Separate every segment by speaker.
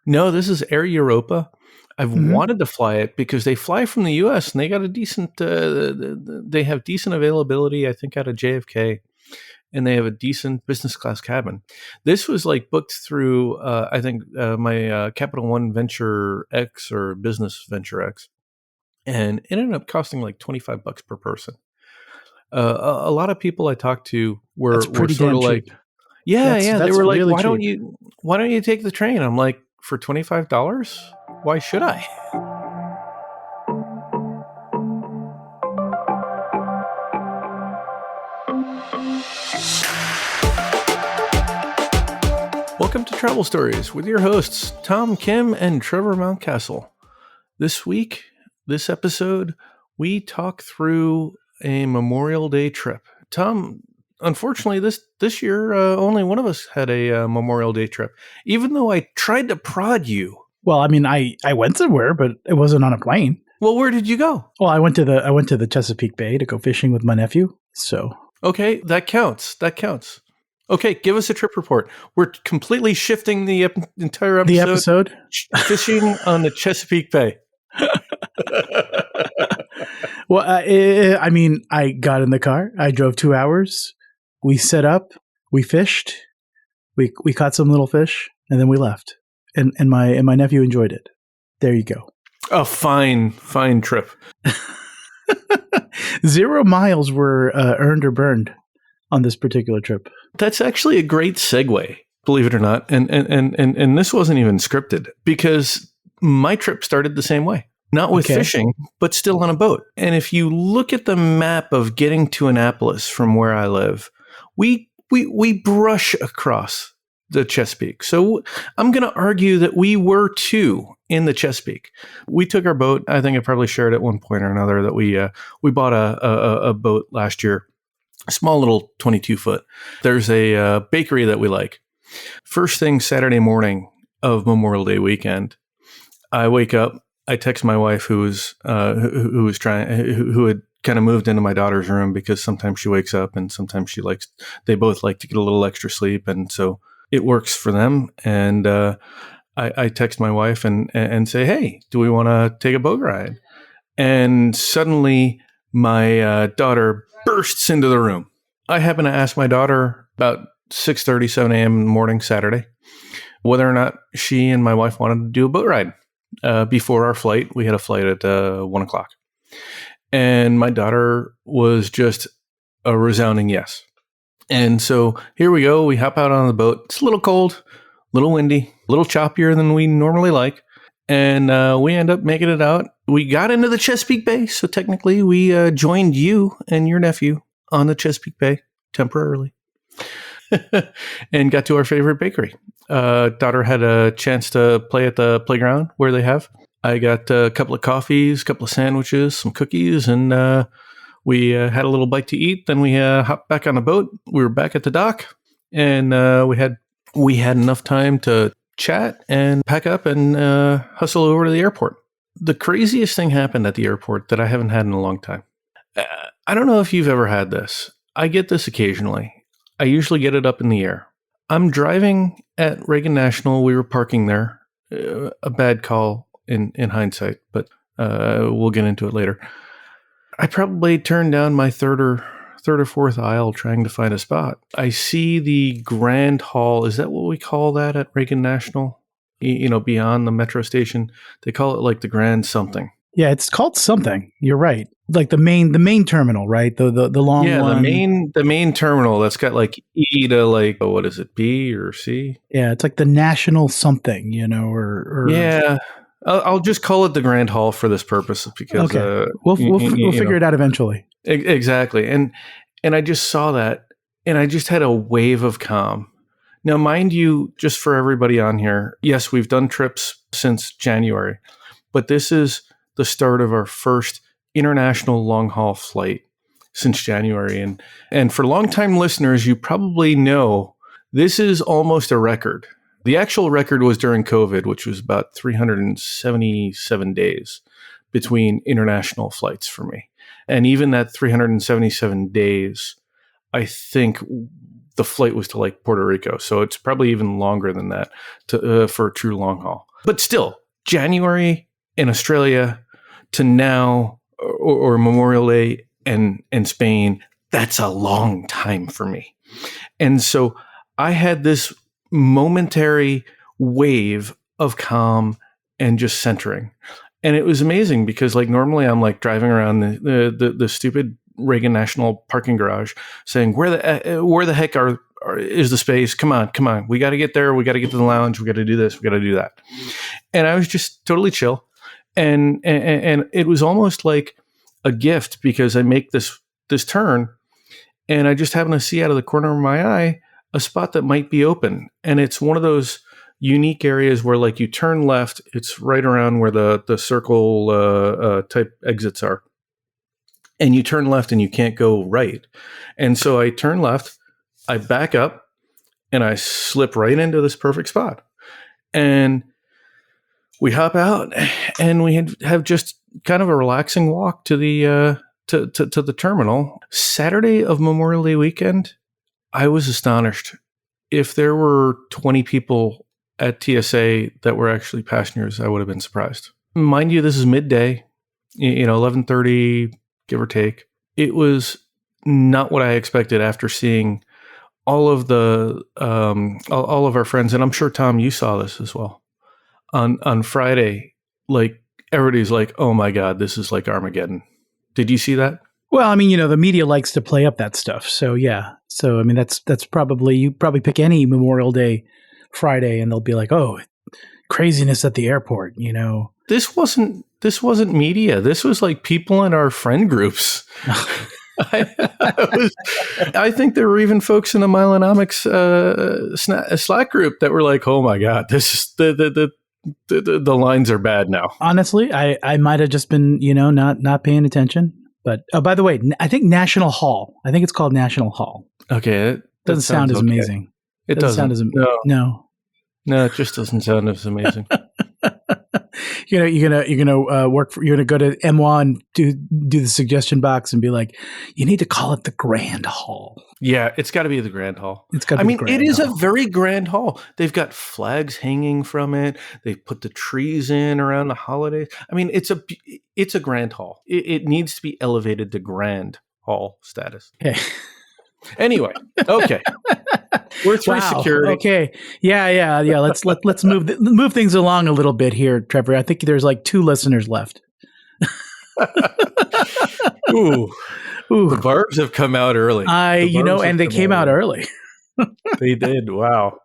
Speaker 1: No, this is Air Europa. I've
Speaker 2: Mhm.
Speaker 1: wanted to fly it because they fly from the U.S. and they got a decent. They have decent availability, I think, out of JFK, and they have a decent business class cabin. This was like booked through, I think, my Capital One Venture X or Business Venture X, and it ended up costing like $25 per person. A lot of people I talked to
Speaker 2: That's
Speaker 1: were
Speaker 2: pretty
Speaker 1: sort
Speaker 2: damn
Speaker 1: of like,
Speaker 2: cheap.
Speaker 1: yeah. They
Speaker 2: That's
Speaker 1: were like,
Speaker 2: really cheap.
Speaker 1: why don't you take the train? I'm like, for $25, why should I? Welcome to Travel Stories with your hosts, Tom Kim and Trevor Mountcastle. This week, this episode, we talk through a Memorial Day trip. Tom, unfortunately, this year, only one of us had a Memorial Day trip, even though I tried to prod you.
Speaker 2: Well, I mean, I went somewhere, but it wasn't on a plane.
Speaker 1: Well, where did you go?
Speaker 2: Well, I went to the Chesapeake Bay to go fishing with my nephew. So
Speaker 1: Okay, that counts. That counts. Okay, give us a trip report. We're completely shifting the entire episode.
Speaker 2: the episode.
Speaker 1: Fishing on the Chesapeake Bay.
Speaker 2: Well, I mean, I got in the car. I drove 2 hours. We set up. We fished. We caught some little fish, and then we left. And my nephew enjoyed it. There you go.
Speaker 1: A fine trip.
Speaker 2: 0 miles were earned or burned on this particular trip.
Speaker 1: That's actually a great segue, believe it or not. And this wasn't even scripted because my trip started the same way. Not with fishing, but still on a boat. And if you look at the map of getting to Annapolis from where I live, we brush across the Chesapeake. So I'm going to argue that we were too in the Chesapeake. We took our boat. I think I probably shared at one point or another that we bought a boat last year, a small little 22-foot. There's a bakery that we like. First thing Saturday morning of Memorial Day weekend, I wake up. I text my wife, who had kind of moved into my daughter's room because sometimes she wakes up and sometimes they both like to get a little extra sleep, and so it works for them. And I text my wife and say, "Hey, do we want to take a boat ride?" And suddenly my daughter bursts into the room. I happen to ask my daughter about 6:30, 7 a.m. in the morning Saturday whether or not she and my wife wanted to do a boat ride. Before our flight, we had a flight at 1 o'clock. And my daughter was just a resounding yes. And so here we go. We hop out on the boat. It's a little cold, a little windy, a little choppier than we normally like. And we end up making it out. We got into the Chesapeake Bay. So technically, we joined you and your nephew on the Chesapeake Bay temporarily and got to our favorite bakery. Daughter had a chance to play at the playground where they have. I got a couple of coffees, a couple of sandwiches, some cookies, and we had a little bite to eat. Then we hopped back on the boat. We were back at the dock, and we had enough time to chat and pack up and hustle over to the airport. The craziest thing happened at the airport that I haven't had in a long time. I don't know if you've ever had this. I get this occasionally. I usually get it up in the air. I'm driving at Reagan-National. We were parking there. A bad call in hindsight, but we'll get into it later. I probably turned down my third or fourth aisle trying to find a spot. I see the Grand Hall. Is that what we call that at Reagan-National? You know, beyond the metro station, they call it like the Grand something.
Speaker 2: Yeah, it's called something. You're right. Like the main terminal, right? The long one.
Speaker 1: The main terminal that's got like E to like, what is it, B or C?
Speaker 2: Yeah, it's like the national something, or
Speaker 1: yeah. I'll just call it the Grand Hall for this purpose because
Speaker 2: we'll figure it out eventually.
Speaker 1: Exactly, and I just saw that, and I just had a wave of calm. Now, mind you, just for everybody on here, yes, we've done trips since January, but this is the start of our first international long-haul flight since January. And for longtime listeners, you probably know this is almost a record. The actual record was during COVID, which was about 377 days between international flights for me. And even that 377 days, I think the flight was to like Puerto Rico. So it's probably even longer than that for a true long haul. But still, January in Australia to now or Memorial Day in Spain, that's a long time for me. And so I had this momentary wave of calm and just centering. And it was amazing because like normally I'm like driving around the stupid Reagan-National parking garage saying, where the heck is the space? Come on. We got to get there. We got to get to the lounge. We got to do this. We got to do that. And I was just totally chill. And it was almost like a gift because I make this turn and I just happen to see out of the corner of my eye a spot that might be open. And it's one of those unique areas where like you turn left, it's right around where the circle type exits are. And you turn left and you can't go right. And so I turn left, I back up, and I slip right into this perfect spot. And we hop out and we have just kind of a relaxing walk to the to the terminal. Saturday of Memorial Day weekend, I was astonished. If there were 20 people at TSA that were actually passengers, I would have been surprised. Mind you, this is midday, 11:30, give or take. It was not what I expected after seeing all of all of our friends, and I'm sure Tom, you saw this as well. On Friday, like everybody's like, "Oh my God, this is like Armageddon." Did you see that?
Speaker 2: Well, I mean, the media likes to play up that stuff. So yeah. So I mean, that's probably, you probably pick any Memorial Day Friday and they'll be like, "Oh, craziness at the airport,"
Speaker 1: This wasn't media. This was like people in our friend groups. I think there were even folks in the Milenomics Slack group that were like, "Oh my God, this is the lines are bad now."
Speaker 2: Honestly, I might have just been, not paying attention. But by the way, I think National Hall. I think it's called National Hall.
Speaker 1: Okay,
Speaker 2: it doesn't sound as amazing.
Speaker 1: It doesn't sound as
Speaker 2: no.
Speaker 1: It just doesn't sound as amazing.
Speaker 2: You're gonna go to MWA and do the suggestion box and be like, you need to call it the Grand Hall.
Speaker 1: Yeah, it's got to be the Grand Hall.
Speaker 2: It
Speaker 1: is a very grand hall. They've got flags hanging from it. They put the trees in around the holidays. I mean, it's a grand hall. It needs to be elevated to grand hall status.
Speaker 2: Okay.
Speaker 1: Anyway, okay. We're through security.
Speaker 2: Okay. Yeah. Let's move things along a little bit here, Trevor. I think there's like 2 listeners left.
Speaker 1: Ooh. The barbs have come out early.
Speaker 2: And they came out early.
Speaker 1: They did. Wow.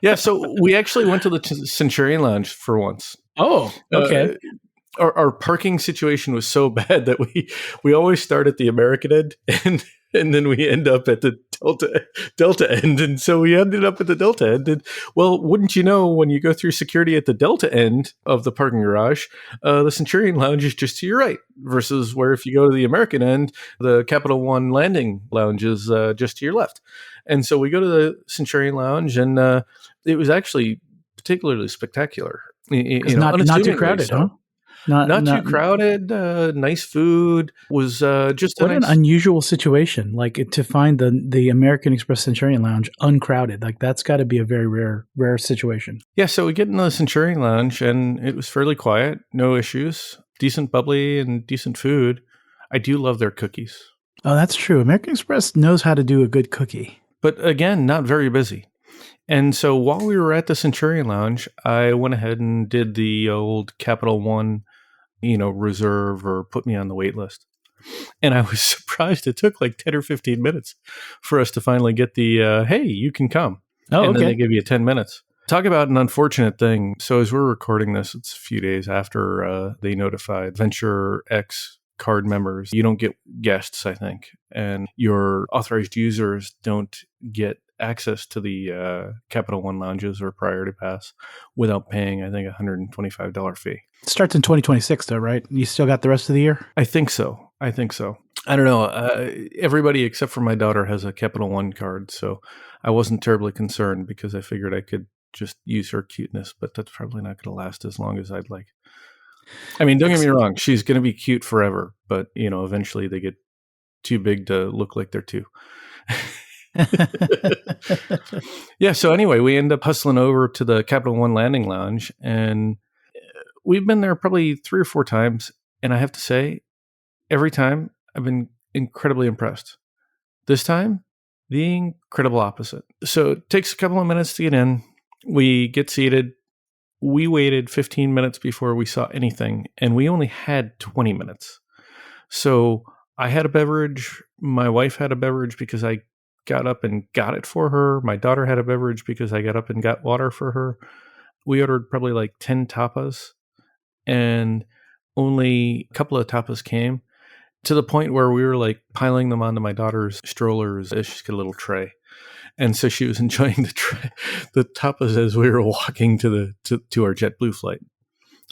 Speaker 1: Yeah. So we actually went to the Centurion Lounge for once.
Speaker 2: Oh, okay.
Speaker 1: Our parking situation was so bad that we always start at the American end and then we end up at the Delta end. And so we ended up at the Delta end. And well, wouldn't you know, when you go through security at the Delta end of the parking garage, the Centurion Lounge is just to your right, versus where if you go to the American end, the Capital One Landing Lounge is just to your left. And so we go to the Centurion Lounge, and it was actually particularly spectacular.
Speaker 2: Not too crowded, huh?
Speaker 1: Not too crowded. Nice food. Was just
Speaker 2: an unusual situation. Like to find the American Express Centurion Lounge uncrowded. Like that's got to be a very rare situation.
Speaker 1: Yeah. So we get into the Centurion Lounge, and it was fairly quiet. No issues. Decent bubbly and decent food. I do love their cookies.
Speaker 2: Oh, that's true. American Express knows how to do a good cookie.
Speaker 1: But again, not very busy. And so while we were at the Centurion Lounge, I went ahead and did the old Capital One, reserve or put me on the wait list. And I was surprised it took like 10 or 15 minutes for us to finally get the, hey, you can come.
Speaker 2: Oh,
Speaker 1: and
Speaker 2: okay.
Speaker 1: Then they give you 10 minutes. Talk about an unfortunate thing. So as we're recording this, it's a few days after they notified Venture X card members, you don't get guests, I think, and your authorized users don't get access to the Capital One lounges or Priority Pass without paying, I think, $125 fee.
Speaker 2: It starts in 2026, though, right? You still got the rest of the year?
Speaker 1: I think so. I don't know. Everybody except for my daughter has a Capital One card, so I wasn't terribly concerned because I figured I could just use her cuteness, but that's probably not going to last as long as I'd like. I mean, don't get me wrong. She's going to be cute forever, but, eventually they get too big to look like they're two. Yeah. So anyway, we end up hustling over to the Capital One Landing Lounge, and we've been there probably 3 or 4 times. And I have to say, every time I've been incredibly impressed. This time, the incredible opposite. So it takes a couple of minutes to get in. We get seated. We waited 15 minutes before we saw anything, and we only had 20 minutes. So I had a beverage. My wife had a beverage because I got up and got it for her. My daughter had a beverage because I got up and got water for her. We ordered probably like 10 tapas, and only a couple of tapas came, to the point where we were like piling them onto my daughter's strollers as she's got a little tray. And so she was enjoying the tapas as we were walking to our JetBlue flight.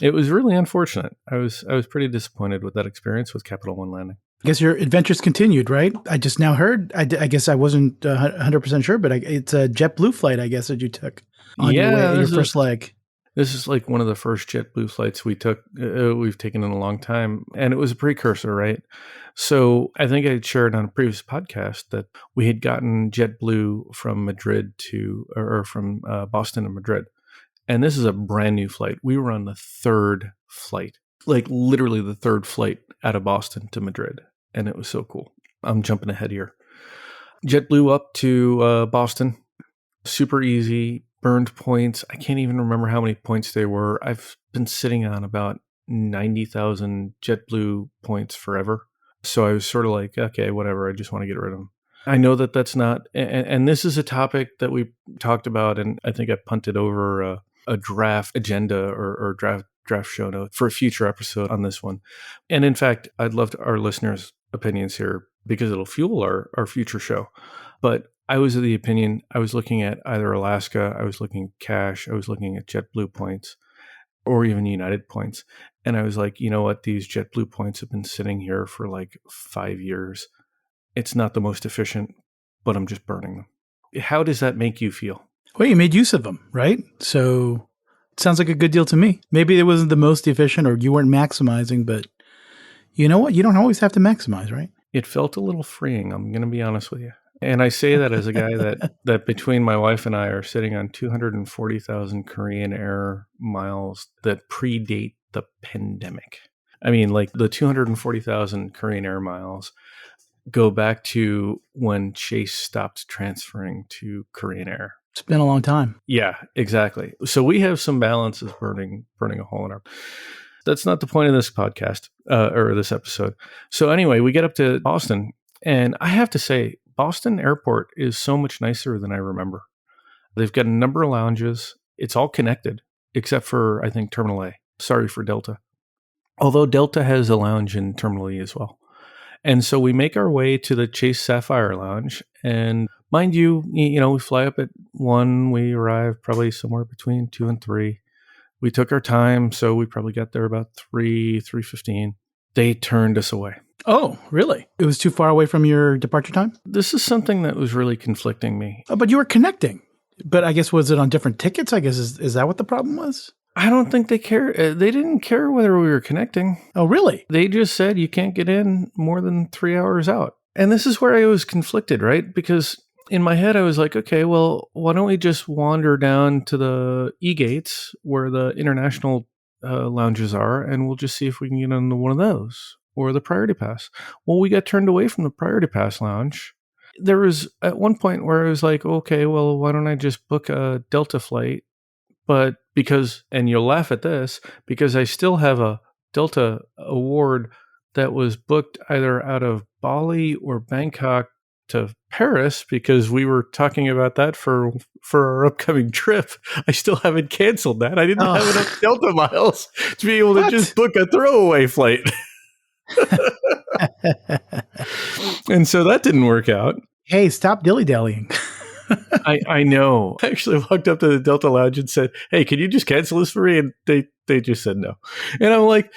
Speaker 1: It was really unfortunate. I was pretty disappointed with that experience with Capital One Landing.
Speaker 2: I guess your adventures continued, right? I just now heard, I guess I wasn't 100% sure, but it's a JetBlue flight, I guess, that you took on your first leg.
Speaker 1: This is like one of the first JetBlue flights we've taken in a long time. And it was a precursor, right? So I think I shared on a previous podcast that we had gotten JetBlue from from Boston to Madrid. And this is a brand new flight. We were on the 3rd flight, like literally the 3rd flight out of Boston to Madrid. And it was so cool. I'm jumping ahead here. JetBlue up to Boston. Super easy. Burned points. I can't even remember how many points they were. I've been sitting on about 90,000 JetBlue points forever. So I was sort of like, okay, whatever. I just want to get rid of them. I know that that's not, and this is a topic that we talked about, and I think I punted over a draft agenda or draft show note for a future episode on this one. And in fact, I'd love our listeners' opinions here because it'll fuel our future show. But I was of the opinion, I was looking at either Alaska, I was looking at cash, I was looking at JetBlue points, or even United points. And I was like, you know what? These JetBlue points have been sitting here for like 5 years. It's not the most efficient, but I'm just burning them. How does that make you feel?
Speaker 2: Well, you made use of them, right? So it sounds like a good deal to me. Maybe it wasn't the most efficient or you weren't maximizing, but you know what? You don't always have to maximize, right?
Speaker 1: It felt a little freeing. I'm going to be honest with you. And I say that as a guy that between my wife and I are sitting on 240,000 Korean Air miles that predate the pandemic. I mean, like the 240,000 Korean Air miles go back to when Chase stopped transferring to Korean Air.
Speaker 2: It's been a long time.
Speaker 1: Yeah, exactly. So we have some balances burning a hole in our... That's not the point of this podcast or this episode. So anyway, we get up to Boston, and I have to say, Boston Airport is so much nicer than I remember. They've got a number of lounges. It's all connected, except for, I think, Terminal A. Sorry for Delta. Although Delta has a lounge in Terminal E as well. And so we make our way to the Chase Sapphire Lounge. And mind you, we fly up at 1. We arrive probably somewhere between 2 and 3. We took our time, so we probably got there about 3:15. They turned us away.
Speaker 2: Oh, really? It was too far away from your departure time?
Speaker 1: This is something that was really conflicting me.
Speaker 2: Oh, but you were connecting. But I guess, was it on different tickets? I guess, is that what the problem was?
Speaker 1: I don't think they care. They didn't care whether we were connecting.
Speaker 2: Oh, really?
Speaker 1: They just said you can't get in more than 3 hours out. And this is where I was conflicted, right? Because in my head, I was like, okay, well, why don't we just wander down to the E-gates where the international lounges are, and we'll just see if we can get into one of those, or the Priority Pass. Well, we got turned away from the Priority Pass lounge. There was at one point where I was like, okay, well, why don't I just book a Delta flight? But because, and you'll laugh at this, because I still have a Delta award that was booked either out of Bali or Bangkok to Paris, because we were talking about that for our upcoming trip. I still haven't canceled that. I didn't have enough Delta miles to be able to just book a throwaway flight. And so that didn't work out.
Speaker 2: Hey, stop dilly-dallying.
Speaker 1: I know. I actually walked up to the Delta Lounge and said, hey, can you just cancel this for me? And they just said no. And I'm like,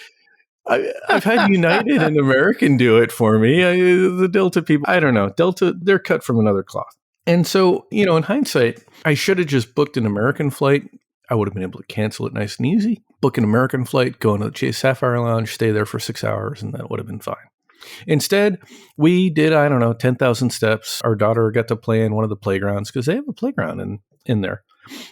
Speaker 1: I've had United and American do it for me. The Delta people, I don't know. Delta, they're cut from another cloth. And so, in hindsight, I should have just booked an American flight. I would have been able to cancel it nice and easy. Book an American flight, go into the Chase Sapphire Lounge, stay there for 6 hours, and that would have been fine. Instead, we did, I don't know, 10,000 steps. Our daughter got to play in one of the playgrounds because they have a playground in there.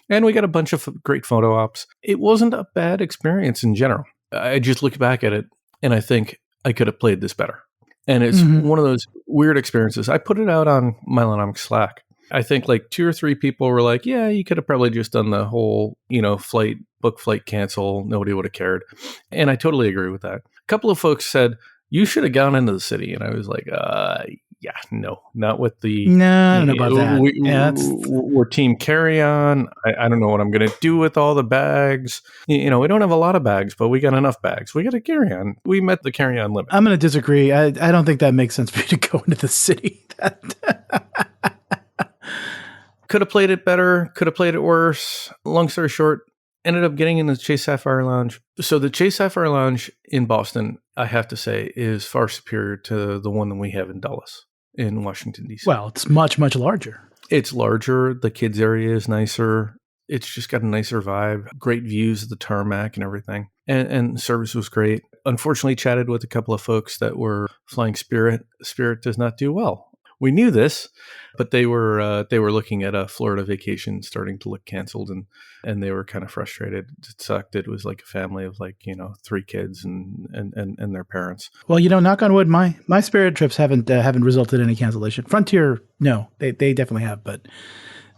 Speaker 1: And we got a bunch of great photo ops. It wasn't a bad experience in general. I just look back at it and I think I could have played this better. And it's one of those weird experiences. I put it out on Milenomics Slack. I think like 2 or 3 people were like, yeah, you could have probably just done the whole, book flight cancel. Nobody would have cared. And I totally agree with that. A couple of folks said, you should have gone into the city. And I was like, yeah, no, not with the...
Speaker 2: No, I don't know about that.
Speaker 1: We're team carry-on. I don't know what I'm going to do with all the bags. We don't have a lot of bags, but we got enough bags. We got a carry-on. We met the carry-on limit.
Speaker 2: I'm going to disagree. I don't think that makes sense for you to go into the city.
Speaker 1: Could have played it better. Could have played it worse. Long story short, ended up getting in the Chase Sapphire Lounge. So the Chase Sapphire Lounge in Boston, I have to say, is far superior to the one that we have in Dulles in Washington, D.C.
Speaker 2: Well, it's much, much larger.
Speaker 1: It's larger. The kids area is nicer. It's just got a nicer vibe. Great views of the tarmac and everything. And service was great. Unfortunately, chatted with a couple of folks that were flying Spirit. Spirit does not do well. We knew this, but they were looking at a Florida vacation starting to look canceled, and they were kind of frustrated. It sucked. It was like a family of 3 kids and their parents.
Speaker 2: Well, knock on wood, my Spirit trips haven't resulted in any cancellation. Frontier, no, they definitely have, but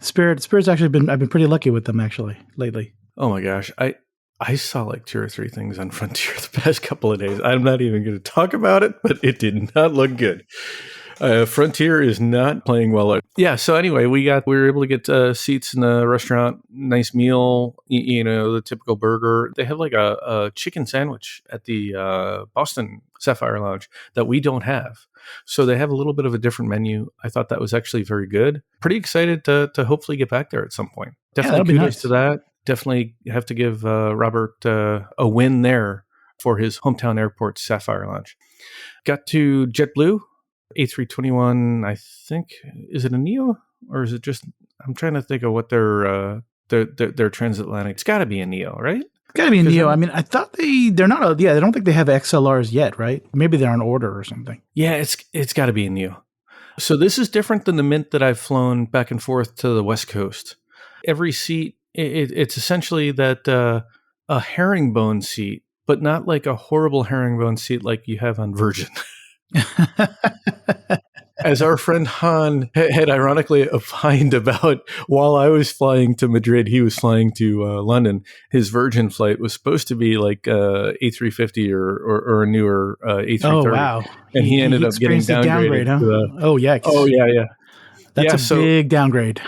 Speaker 2: Spirit's actually I've been pretty lucky with them actually lately.
Speaker 1: Oh my gosh, I saw 2 or 3 things on Frontier the past couple of days. I'm not even going to talk about it, but it did not look good. Frontier is not playing well. Yeah. So anyway, we were able to get seats in the restaurant, nice meal, the typical burger. They have a chicken sandwich at the Boston Sapphire Lounge that we don't have. So they have a little bit of a different menu. I thought that was actually very good. Pretty excited to hopefully get back there at some point. Definitely kudos to that. Definitely have to give Robert a win there for his hometown airport, Sapphire Lounge. Got to JetBlue. A321, I think, is it a Neo or is it just? I'm trying to think of what their transatlantic. It's got to be a Neo, right?
Speaker 2: It's got to be a Neo. I mean, I thought they're not. I don't think they have XLRs yet, right? Maybe they're on order or something.
Speaker 1: Yeah, it's got to be a Neo. So this is different than the Mint that I've flown back and forth to the West Coast. Every seat, it's essentially that a herringbone seat, but not like a horrible herringbone seat like you have on Virgin. As our friend Han had ironically opined about, while I was flying to Madrid, he was flying to London. His Virgin flight was supposed to be like A350 or a newer A330.
Speaker 2: Oh, wow.
Speaker 1: And he ended up getting downgraded.
Speaker 2: Huh? Oh, yeah.
Speaker 1: Oh, yeah.
Speaker 2: That's a big downgrade.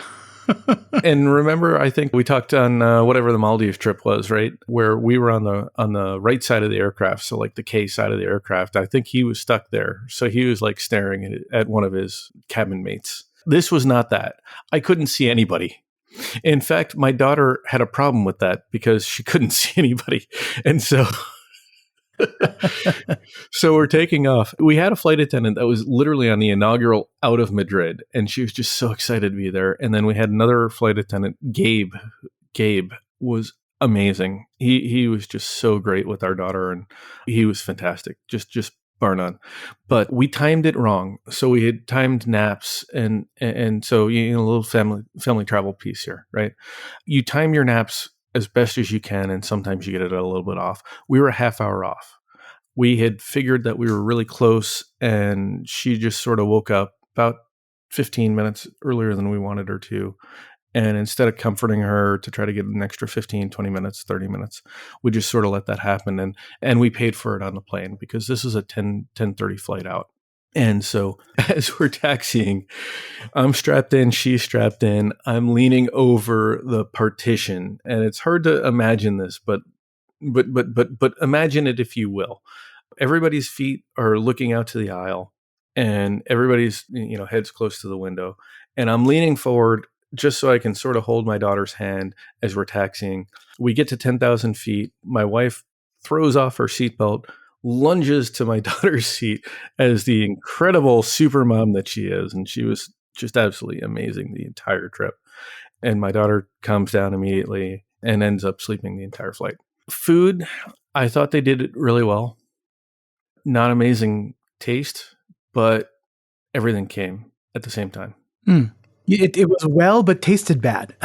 Speaker 1: And remember, I think we talked on whatever the Maldives trip was, right? Where we were on the right side of the aircraft, so like the K side of the aircraft. I think he was stuck there, so he was staring at one of his cabin mates. This was not that. I couldn't see anybody. In fact, my daughter had a problem with that because she couldn't see anybody, and so. So we're taking off. We had a flight attendant that was literally on the inaugural out of Madrid, and she was just so excited to be there. And then we had another flight attendant, Gabe. Gabe was amazing. He was just so great with our daughter, and he was fantastic. Just bar none. But we timed it wrong. So we had timed naps, and so a little family travel piece here, right? You time your naps as best as you can, and sometimes you get it a little bit off. We were a half hour off. We had figured that we were really close, and she just sort of woke up about 15 minutes earlier than we wanted her to. And instead of comforting her to try to get an extra 15, 20 minutes, 30 minutes, we just sort of let that happen. And we paid for it on the plane because this is a 10:30 flight out. And so as we're taxiing, I'm strapped in, she's strapped in, I'm leaning over the partition, and it's hard to imagine this, but imagine it if you will. Everybody's feet are looking out to the aisle, and everybody's head's close to the window, and I'm leaning forward just so I can sort of hold my daughter's hand as we're taxiing. We get to 10,000 feet. My wife throws off her seatbelt, lunges to my daughter's seat as the incredible super mom that she is. And she was just absolutely amazing the entire trip. And my daughter calms down immediately and ends up sleeping the entire flight. Food, I thought they did it really well. Not amazing taste, but everything came at the same time.
Speaker 2: It was well, but tasted bad.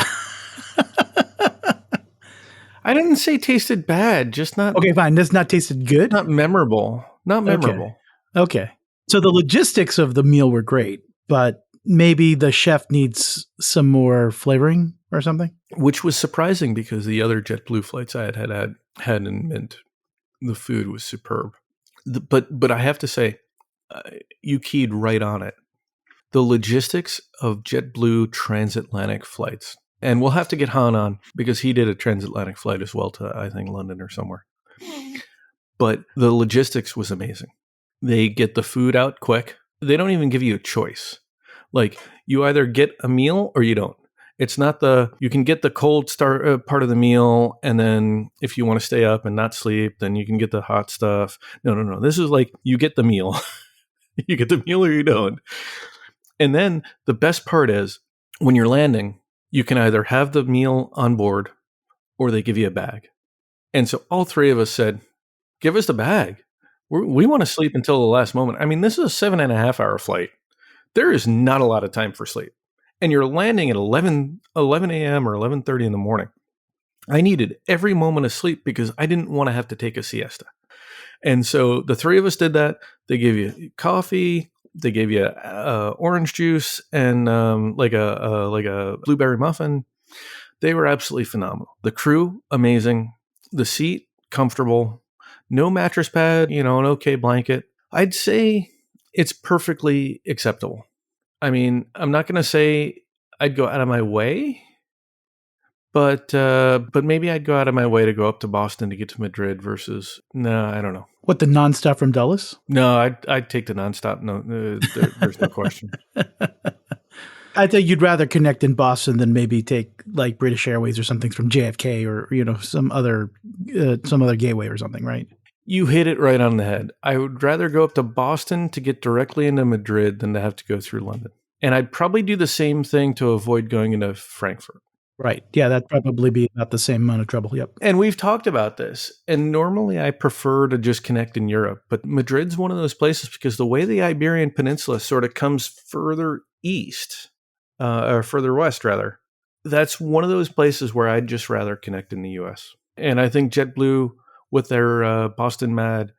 Speaker 1: I didn't say tasted bad, just not
Speaker 2: Okay, fine. This not tasted good?
Speaker 1: not memorable. Not memorable.
Speaker 2: Okay. So the logistics of the meal were great, but maybe the chef needs some more flavoring or something?
Speaker 1: Which was surprising because the other JetBlue flights I had in Mint, the food was superb. But I have to say, you keyed right on it. The logistics of JetBlue transatlantic flights. And we'll have to get Han on because he did a transatlantic flight as well to, I think, London or somewhere. But the logistics was amazing. They get the food out quick. They don't even give you a choice. Like, you either get a meal or you don't. It's not you can get the cold start part of the meal, and then if you want to stay up and not sleep, then you can get the hot stuff. No. This is like, you get the meal. You get the meal or you don't. And then the best part is, when you're landing, you can either have the meal on board or they give you a bag. And so all three of us said, give us the bag. We want to sleep until the last moment. I mean, this is a 7.5 hour flight. There is not a lot of time for sleep. And you're landing at 11 a.m. or 11:30 in the morning. I needed every moment of sleep because I didn't want to have to take a siesta. And so the three of us did that. They gave you coffee. They gave you orange juice and like a blueberry muffin. They were absolutely phenomenal. The crew, amazing. The seat, comfortable. No mattress pad, an okay blanket. I'd say it's perfectly acceptable. I mean, I'm not going to say I'd go out of my way, but maybe I'd go out of my way to go up to Boston to get to Madrid versus, no, I don't know.
Speaker 2: What, the nonstop from Dulles?
Speaker 1: No, I'd take the nonstop. No, there's no question.
Speaker 2: I think you'd rather connect in Boston than maybe take like British Airways or something from JFK or some other gateway or something, right?
Speaker 1: You hit it right on the head. I would rather go up to Boston to get directly into Madrid than to have to go through London. And I'd probably do the same thing to avoid going into Frankfurt.
Speaker 2: Right. Yeah, that'd probably be about the same amount of trouble. Yep.
Speaker 1: And we've talked about this. And normally I prefer to just connect in Europe. But Madrid's one of those places because the way the Iberian Peninsula sort of comes further east, or further west, rather, that's one of those places where I'd just rather connect in the U.S. And I think JetBlue, with their Boston Mad,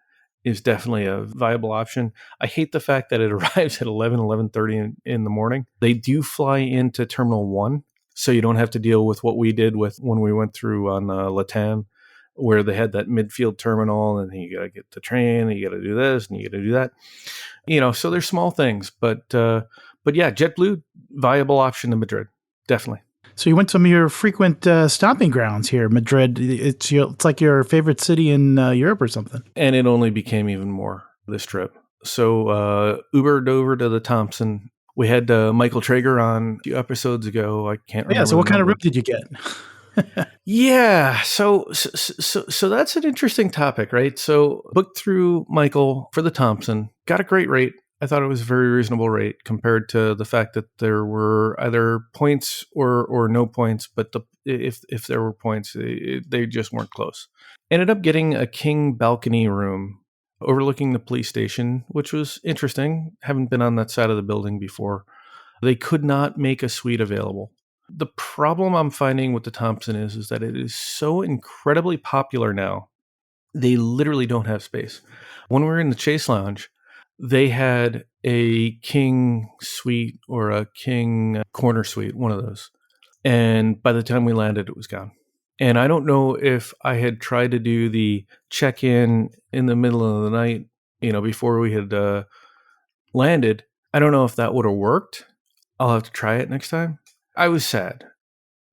Speaker 1: is definitely a viable option. I hate the fact that it arrives at 11:30 in the morning. They do fly into Terminal 1, so you don't have to deal with what we did with when we went through on LATAM, where they had that midfield terminal, and you got to get the train, and you got to do this, and you got to do that. So there's small things. But yeah, JetBlue, viable option to Madrid, definitely.
Speaker 2: So you went to some of your frequent stomping grounds here, Madrid. It's like your favorite city in Europe or something.
Speaker 1: And it only became even more this trip. So Ubered over to the Thompson. We had Michael Traeger on a few episodes ago. I can't remember.
Speaker 2: Yeah. So what kind of room did you get?
Speaker 1: Yeah. So that's an interesting topic, right? So booked through Michael for the Thompson. Got a great rate. I thought it was a very reasonable rate compared to the fact that there were either points or no points. But if there were points, they just weren't close. Ended up getting a king balcony room overlooking the police station, which was interesting. Haven't been on that side of the building before. They could not make a suite available. The problem I'm finding with the Thompson is that it is so incredibly popular now. They literally don't have space. When we were in the Chase Lounge, they had a king suite or a king corner suite, one of those. And by the time we landed, it was gone. And I don't know if I had tried to do the check-in in the middle of the night, before we had landed. I don't know if that would have worked. I'll have to try it next time. I was sad.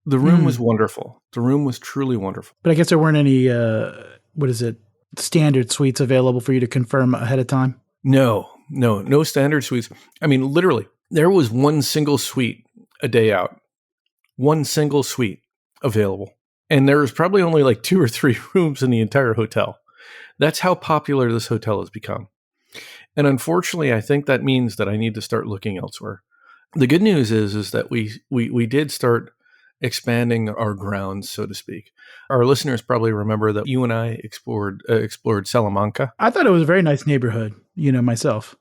Speaker 1: The room was wonderful. The room was truly wonderful.
Speaker 2: But I guess there weren't any, standard suites available for you to confirm ahead of time?
Speaker 1: No standard suites. I mean, literally, there was one single suite a day out. One single suite available. And there was probably only like 2 or 3 rooms in the entire hotel. That's how popular this hotel has become. And unfortunately, I think that means that I need to start looking elsewhere. The good news is that we did start expanding our grounds, so to speak. Our listeners probably remember that you and I explored Salamanca.
Speaker 2: I thought it was a very nice neighborhood. myself.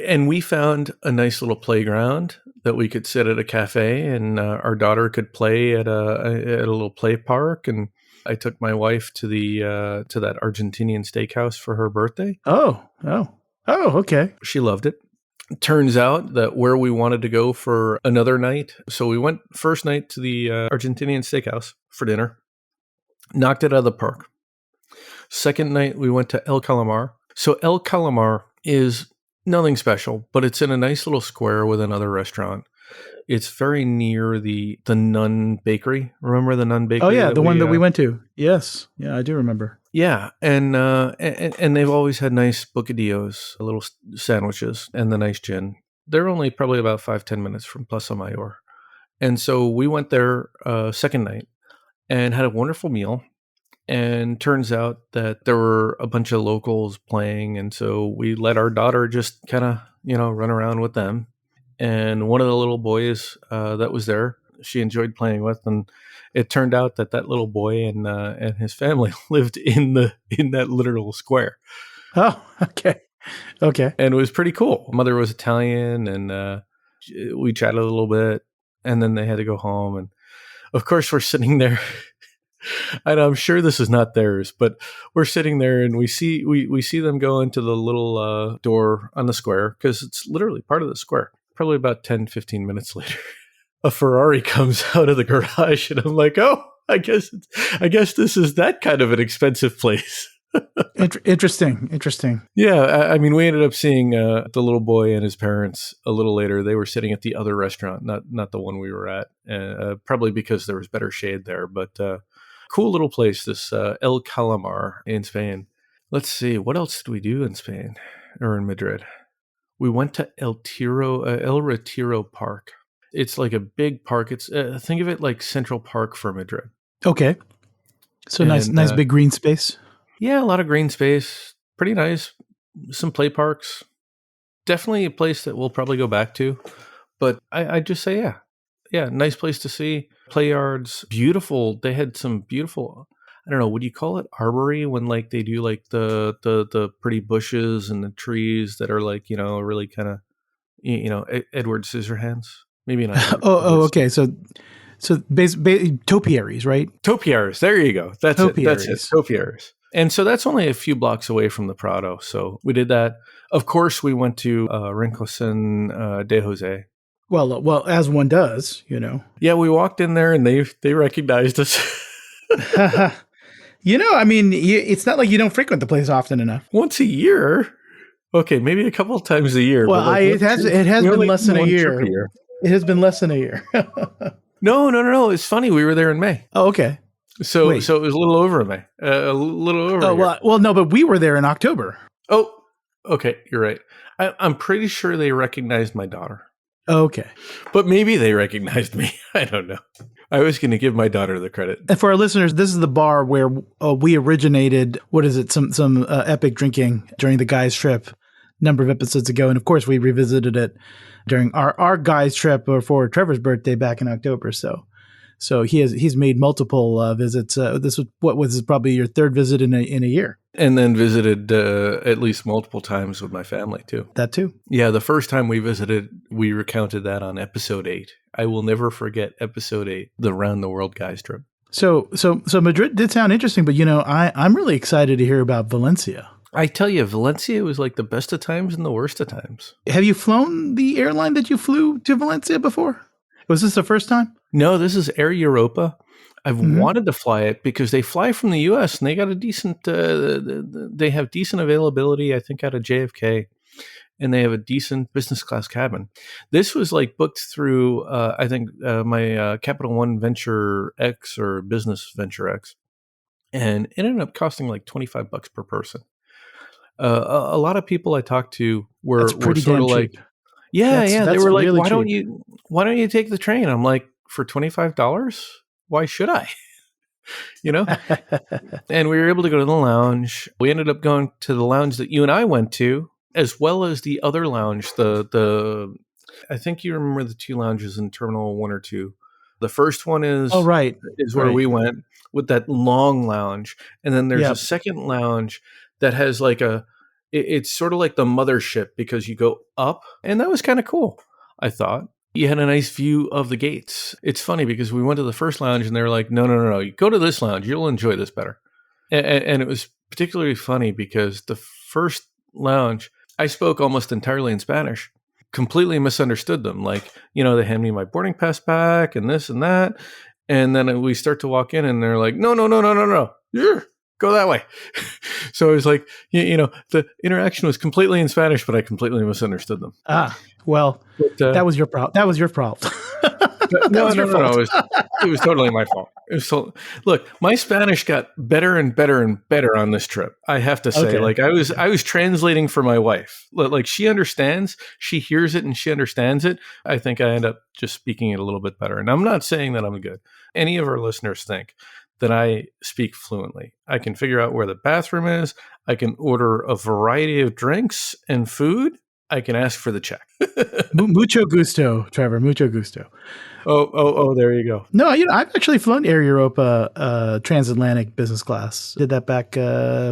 Speaker 1: And we found a nice little playground that we could sit at a cafe, and our daughter could play at a little play park. And I took my wife to to that Argentinian steakhouse for her birthday.
Speaker 2: Oh, okay.
Speaker 1: She loved it. Turns out that where we wanted to go for another night, so we went first night to the Argentinian steakhouse for dinner, knocked it out of the park. Second night, we went to El Calamar. So El Calamar is nothing special, but it's in a nice little square with another restaurant. It's very near the Nun Bakery. Remember the Nun Bakery?
Speaker 2: Oh yeah, the one that we went to. Yes, yeah, I do remember.
Speaker 1: Yeah, and they've always had nice bocadillos, little sandwiches, and the nice gin. They're only probably about 5-10 minutes from Plaza Mayor, and so we went there second night and had a wonderful meal. And turns out that there were a bunch of locals playing, and so we let our daughter just kind of run around with them. And one of the little boys that was there, she enjoyed playing with, and it turned out that little boy and his family lived in that literal square.
Speaker 2: Oh, okay.
Speaker 1: And it was pretty cool. Mother was Italian, and we chatted a little bit, and then they had to go home. And of course, we're sitting there. And I'm sure this is not theirs, but we're sitting there and we see them go into the little door on the square, because it's literally part of the square. Probably about 10-15 minutes later, a Ferrari comes out of the garage, and I'm like, oh, I guess this is that kind of an expensive place.
Speaker 2: Interesting.
Speaker 1: Yeah, I mean, we ended up seeing the little boy and his parents a little later. They were sitting at the other restaurant, not the one we were at, probably because there was better shade there, but cool little place, this El Calamar in Spain. Let's see, what else did we do in Spain or in Madrid? We went to El Retiro Park. It's like a big park. It's think of it like Central Park for Madrid.
Speaker 2: Okay, so nice big green space.
Speaker 1: Yeah, a lot of green space. Pretty nice. Some play parks. Definitely a place that we'll probably go back to. But I'd just say, yeah, nice place to see. Play yards, beautiful. They had some beautiful, I don't know, would you call it arbory when like they do like the pretty bushes and the trees that are like, really kind of, Edward Scissorhands? Maybe not.
Speaker 2: Okay. So topiaries, right?
Speaker 1: Topiaries. There you go. That's it. Topiaries. And so that's only a few blocks away from the Prado. So we did that. Of course, we went to Rincon de Jose.
Speaker 2: Well, as one does,
Speaker 1: Yeah, we walked in there and they recognized us.
Speaker 2: I mean, it's not like you don't frequent the place often enough.
Speaker 1: Once a year. Okay, maybe a couple of times a year.
Speaker 2: Well, it has been less than a year. It has been less than a year.
Speaker 1: No. It's funny. We were there in May.
Speaker 2: Oh, okay.
Speaker 1: So it was a little over May. A little over.
Speaker 2: Oh, well, no, but we were there in October.
Speaker 1: Oh, okay. You're right. I'm pretty sure they recognized my daughter.
Speaker 2: Okay.
Speaker 1: But maybe they recognized me. I don't know. I was going to give my daughter the credit.
Speaker 2: And for our listeners, this is the bar where we originated, some epic drinking during the guys' trip a number of episodes ago. And of course, we revisited it during our guys' trip for Trevor's birthday back in October. So he's made multiple visits. This was probably your third visit in a year.
Speaker 1: And then visited at least multiple times with my family too.
Speaker 2: That too.
Speaker 1: Yeah, the first time we visited, we recounted that on episode 8. I will never forget episode 8, the Round the World guys trip.
Speaker 2: So Madrid did sound interesting, but I'm really excited to hear about Valencia.
Speaker 1: I tell you, Valencia was like the best of times and the worst of times.
Speaker 2: Have you flown the airline that you flew to Valencia before? Was this the first time?
Speaker 1: No, this is Air Europa. I've wanted to fly it because they fly from the U.S. and they got a decent, they have decent availability, I think, out of JFK, and they have a decent business class cabin. This was like booked through, I think, my Capital One Venture X or Business Venture X, and it ended up costing like $25 per person. A lot of people I talked to were sort of like, yeah, they were like, really why don't you take the train? I'm like, for $25? Why should I? And we were able to go to the lounge. We ended up going to the lounge that you and I went to, as well as the other lounge. I think you remember the two lounges in Terminal 1 or 2. The first one is where we went with that long lounge, and then there's a second lounge that has like a It's sort of like the mothership because you go up, and that was kind of cool, I thought. You had a nice view of the gates. It's funny because we went to the first lounge and they were like, no, you go to this lounge. You'll enjoy this better. And it was particularly funny because the first lounge, I spoke almost entirely in Spanish, completely misunderstood them. Like, they hand me my boarding pass back and this and that. And then we start to walk in and they're like, no. Yeah, go that way. So it was like, the interaction was completely in Spanish, but I completely misunderstood them.
Speaker 2: Well, that was your problem. That was your fault.
Speaker 1: No. It was totally my fault. Look, my Spanish got better and better and better on this trip. I have to say, like I was translating for my wife. Like she understands, she hears it and she understands it. I think I end up just speaking it a little bit better. And I'm not saying that I'm good. Any of our listeners think that I speak fluently. I can figure out where the bathroom is. I can order a variety of drinks and food. I can ask for the check.
Speaker 2: Mucho gusto, Trevor. Mucho gusto.
Speaker 1: Oh, there you go.
Speaker 2: No, I've actually flown Air Europa transatlantic business class. Did that back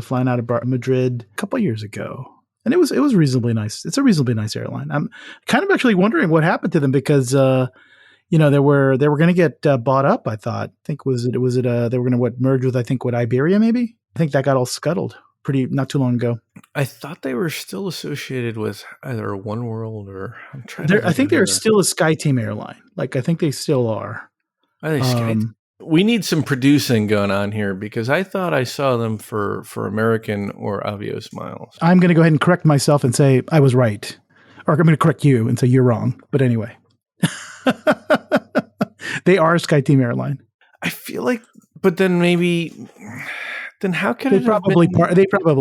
Speaker 2: flying out of Madrid a couple of years ago. And it was reasonably nice. It's a reasonably nice airline. I'm kind of actually wondering what happened to them because they were going to get bought up, I thought. I think they were going to merge with Iberia maybe? I think that got all scuttled not too long ago.
Speaker 1: I thought they were still associated with either One World or
Speaker 2: I think they're still a SkyTeam airline. Like I think they still are.
Speaker 1: Are they we need some producing going on here because I thought I saw them for American or Avios miles.
Speaker 2: I'm going to go ahead and correct myself and say I was right. Or I'm going to correct you and say you're wrong. But anyway. They are a SkyTeam airline.
Speaker 1: I feel like, but then maybe... Then how could
Speaker 2: they probably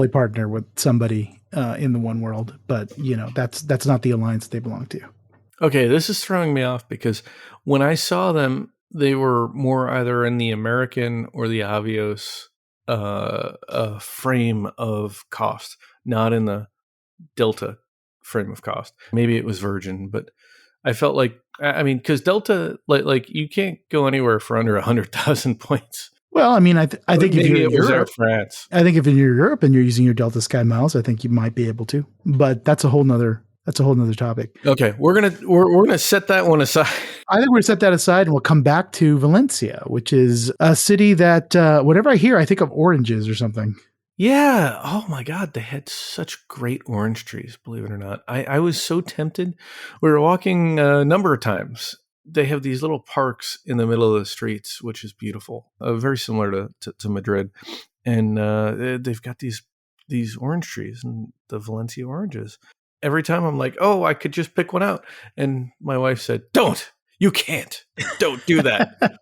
Speaker 2: partner with somebody in the One World, but that's not the alliance they belong to.
Speaker 1: Okay, this is throwing me off because when I saw them, they were more either in the American or the Avios frame of cost, not in the Delta frame of cost. Maybe it was Virgin, but I felt like because Delta like you can't go anywhere for under 100,000 points.
Speaker 2: Well, I mean, I think if you're in Europe,
Speaker 1: France.
Speaker 2: I think if in Europe and you're using your Delta Sky miles, I think you might be able to. But that's a whole nother topic.
Speaker 1: Okay, we're gonna set that one aside.
Speaker 2: I think we're gonna set that aside, and we'll come back to Valencia, which is a city that whatever I hear, I think of oranges or something.
Speaker 1: Yeah. Oh my God, they had such great orange trees. Believe it or not, I was so tempted. We were walking a number of times. They have these little parks in the middle of the streets, which is beautiful, very similar to Madrid. And they've got these orange trees and the Valencia oranges. Every time I'm like, oh, I could just pick one out. And my wife said, don't, you can't, don't do that.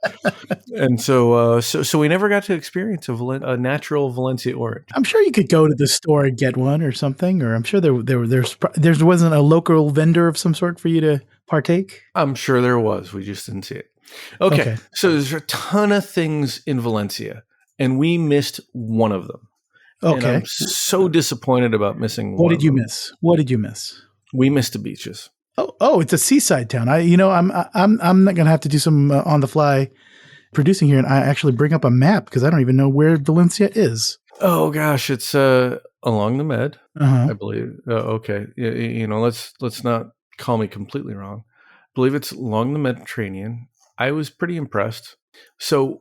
Speaker 1: And so we never got to experience a natural Valencia orange.
Speaker 2: I'm sure you could go to the store and get one or something, or I'm sure there wasn't a local vendor of some sort for you to partake?
Speaker 1: I'm sure there was. We just didn't see it. Okay. So there's a ton of things in Valencia, and we missed one of them.
Speaker 2: Okay.
Speaker 1: And I'm so disappointed about missing one.
Speaker 2: What did you miss? What did you miss?
Speaker 1: We missed the beaches.
Speaker 2: Oh, it's a seaside town. I'm not going to have to do some on the fly producing here, and I actually bring up a map because I don't even know where Valencia is.
Speaker 1: Oh gosh, it's along the Med, I believe. Okay, let's not call me completely wrong. I believe it's along the Mediterranean. I was pretty impressed. So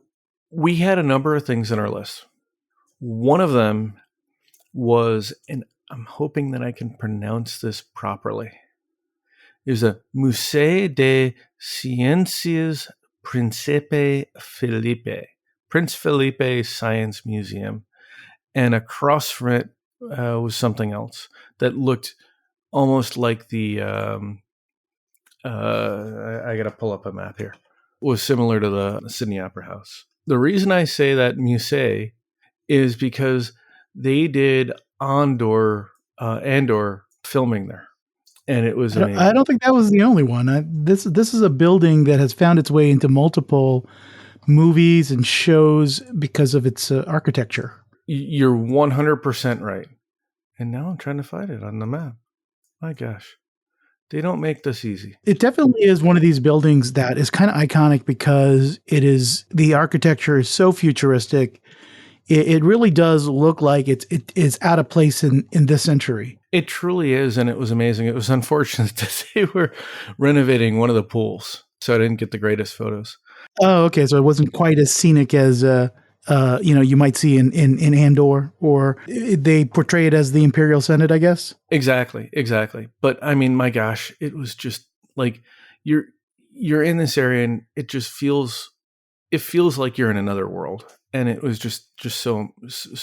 Speaker 1: we had a number of things on our list. One of them was, and I'm hoping that I can pronounce this properly, is a Musée de Ciencias Príncipe Felipe, Prince Felipe Science Museum. And across from it was something else that looked almost like the, I got to pull up a map here, was similar to the Sydney Opera House. The reason I say that Musée is because they did Andor filming there. And it was amazing.
Speaker 2: I don't think that was the only one. This is a building that has found its way into multiple movies and shows because of its architecture.
Speaker 1: You're 100% right. And now I'm trying to find it on the map. My gosh. They don't make this easy.
Speaker 2: It definitely is one of these buildings that is kind of iconic because the architecture is so futuristic. it really does look like it is out of place in this century.
Speaker 1: It truly is, and it was amazing. It was unfortunate that they were renovating one of the pools, so I didn't get the greatest photos.
Speaker 2: Oh, okay. So it wasn't quite as scenic as you might see in Andor, or they portray it as the Imperial Senate, I guess.
Speaker 1: Exactly. But I mean, my gosh, it was just like you're in this area, and it feels like you're in another world, and it was just so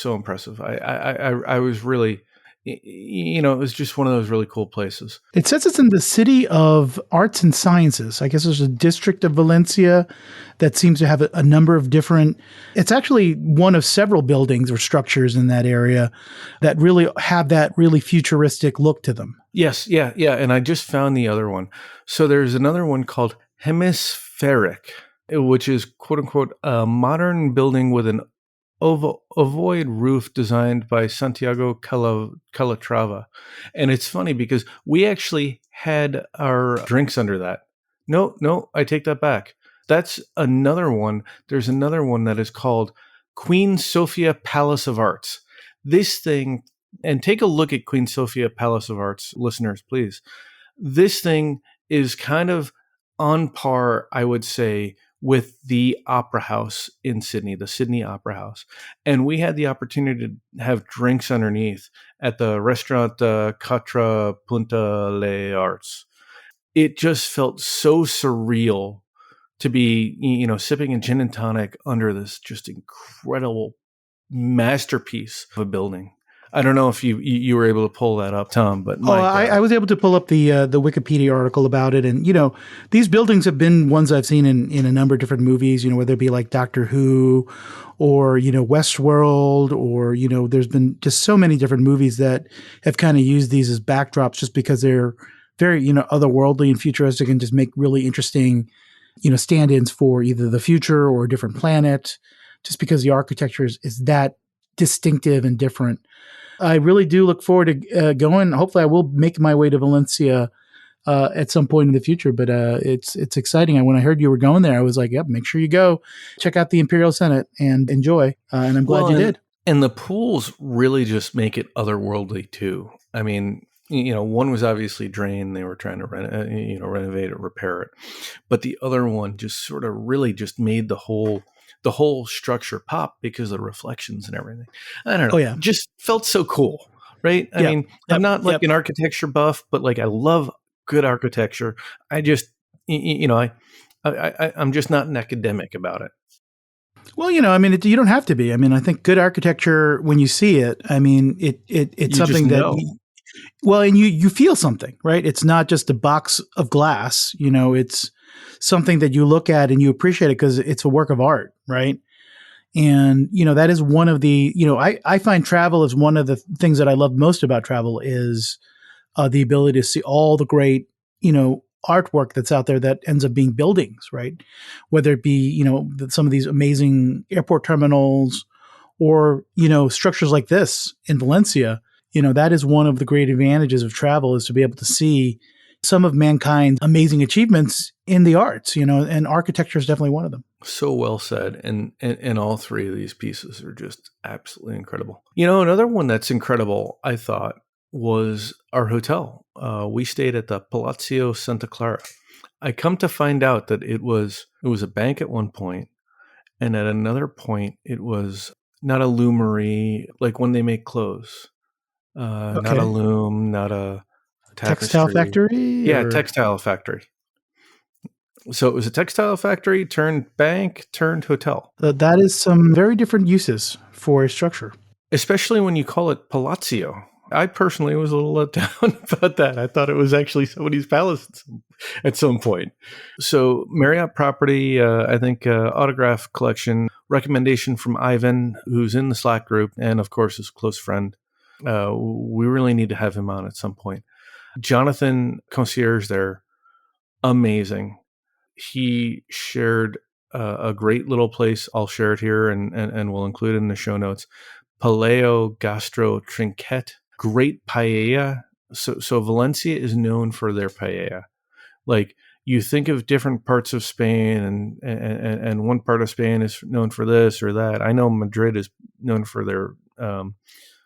Speaker 1: impressive. I was really, it was just one of those really cool places.
Speaker 2: It says it's in the city of arts and sciences. I guess there's a district of Valencia that seems to have a number of different. It's actually one of several buildings or structures in that area that really have that really futuristic look to them.
Speaker 1: Yes, yeah. And I just found the other one. So there's another one called Hemispheric, which is quote unquote a modern building with an ovoid roof designed by Santiago Calatrava. And it's funny because we actually had our drinks under that. No, I take that back. That's another one. There's another one that is called Queen Sofia Palace of Arts. This thing, and take a look at Queen Sofia Palace of Arts, listeners, please. This thing is kind of on par, I would say, with the Opera House in Sydney, the Sydney Opera House. And we had the opportunity to have drinks underneath at the restaurant Quatre Punta Les Arts. It just felt so surreal to be, sipping a gin and tonic under this just incredible masterpiece of a building. I don't know if you were able to pull that up, Tom, but
Speaker 2: I was able to pull up the Wikipedia article about it, and these buildings have been ones I've seen in a number of different movies. Whether it be like Doctor Who, or Westworld, or there's been just so many different movies that have kind of used these as backdrops, just because they're very otherworldly and futuristic, and just make really interesting stand-ins for either the future or a different planet, just because the architecture is that distinctive and different. I really do look forward to going. Hopefully I will make my way to Valencia at some point in the future, but it's exciting. When I heard you were going there, I was like, yep, make sure you go check out the Imperial Senate and enjoy. And I'm glad you did.
Speaker 1: And the pools really just make it otherworldly too. I mean, one was obviously drained. They were trying to renovate or repair it. But the other one just sort of really just made the whole structure pop because of the reflections and everything. I don't know.
Speaker 2: Oh, yeah.
Speaker 1: Just felt so cool, right? I mean, I'm not like an architecture buff, but like I love good architecture. I just, I'm just not an academic about it.
Speaker 2: Well, you don't have to be. I mean, I think good architecture, when you see it, I mean, it's something that, and you feel something, right? It's not just a box of glass, it's something that you look at and you appreciate it because it's a work of art, right? And, that is one of the, I find travel is one of the things that I love most about travel is the ability to see all the great, artwork that's out there that ends up being buildings, right? Whether it be, some of these amazing airport terminals or, structures like this in Valencia, that is one of the great advantages of travel, is to be able to see some of mankind's amazing achievements in the arts, and architecture is definitely one of them.
Speaker 1: So well said. And all three of these pieces are just absolutely incredible. Another one that's incredible, I thought, was our hotel. We stayed at the Palacio Santa Clara. I come to find out that it was a bank at one point, and at another point it was not a loomery, like when they make clothes. Not a loom, not a
Speaker 2: textile factory?
Speaker 1: Yeah, textile factory. So it was a textile factory turned bank turned hotel.
Speaker 2: That is some very different uses for a structure.
Speaker 1: Especially when you call it Palazzo. I personally was a little let down about that. I thought it was actually somebody's palace at some point. So Marriott property, I think autograph collection, recommendation from Ivan, who's in the Slack group, and of course his close friend. We really need to have him on at some point. Jonathan, concierge there, amazing. He shared a great little place. I'll share it here and we'll include it in the show notes. Paleo Gastro Trinquet. Great paella. So Valencia is known for their paella. Like, you think of different parts of Spain, and one part of Spain is known for this or that. I know Madrid is known for their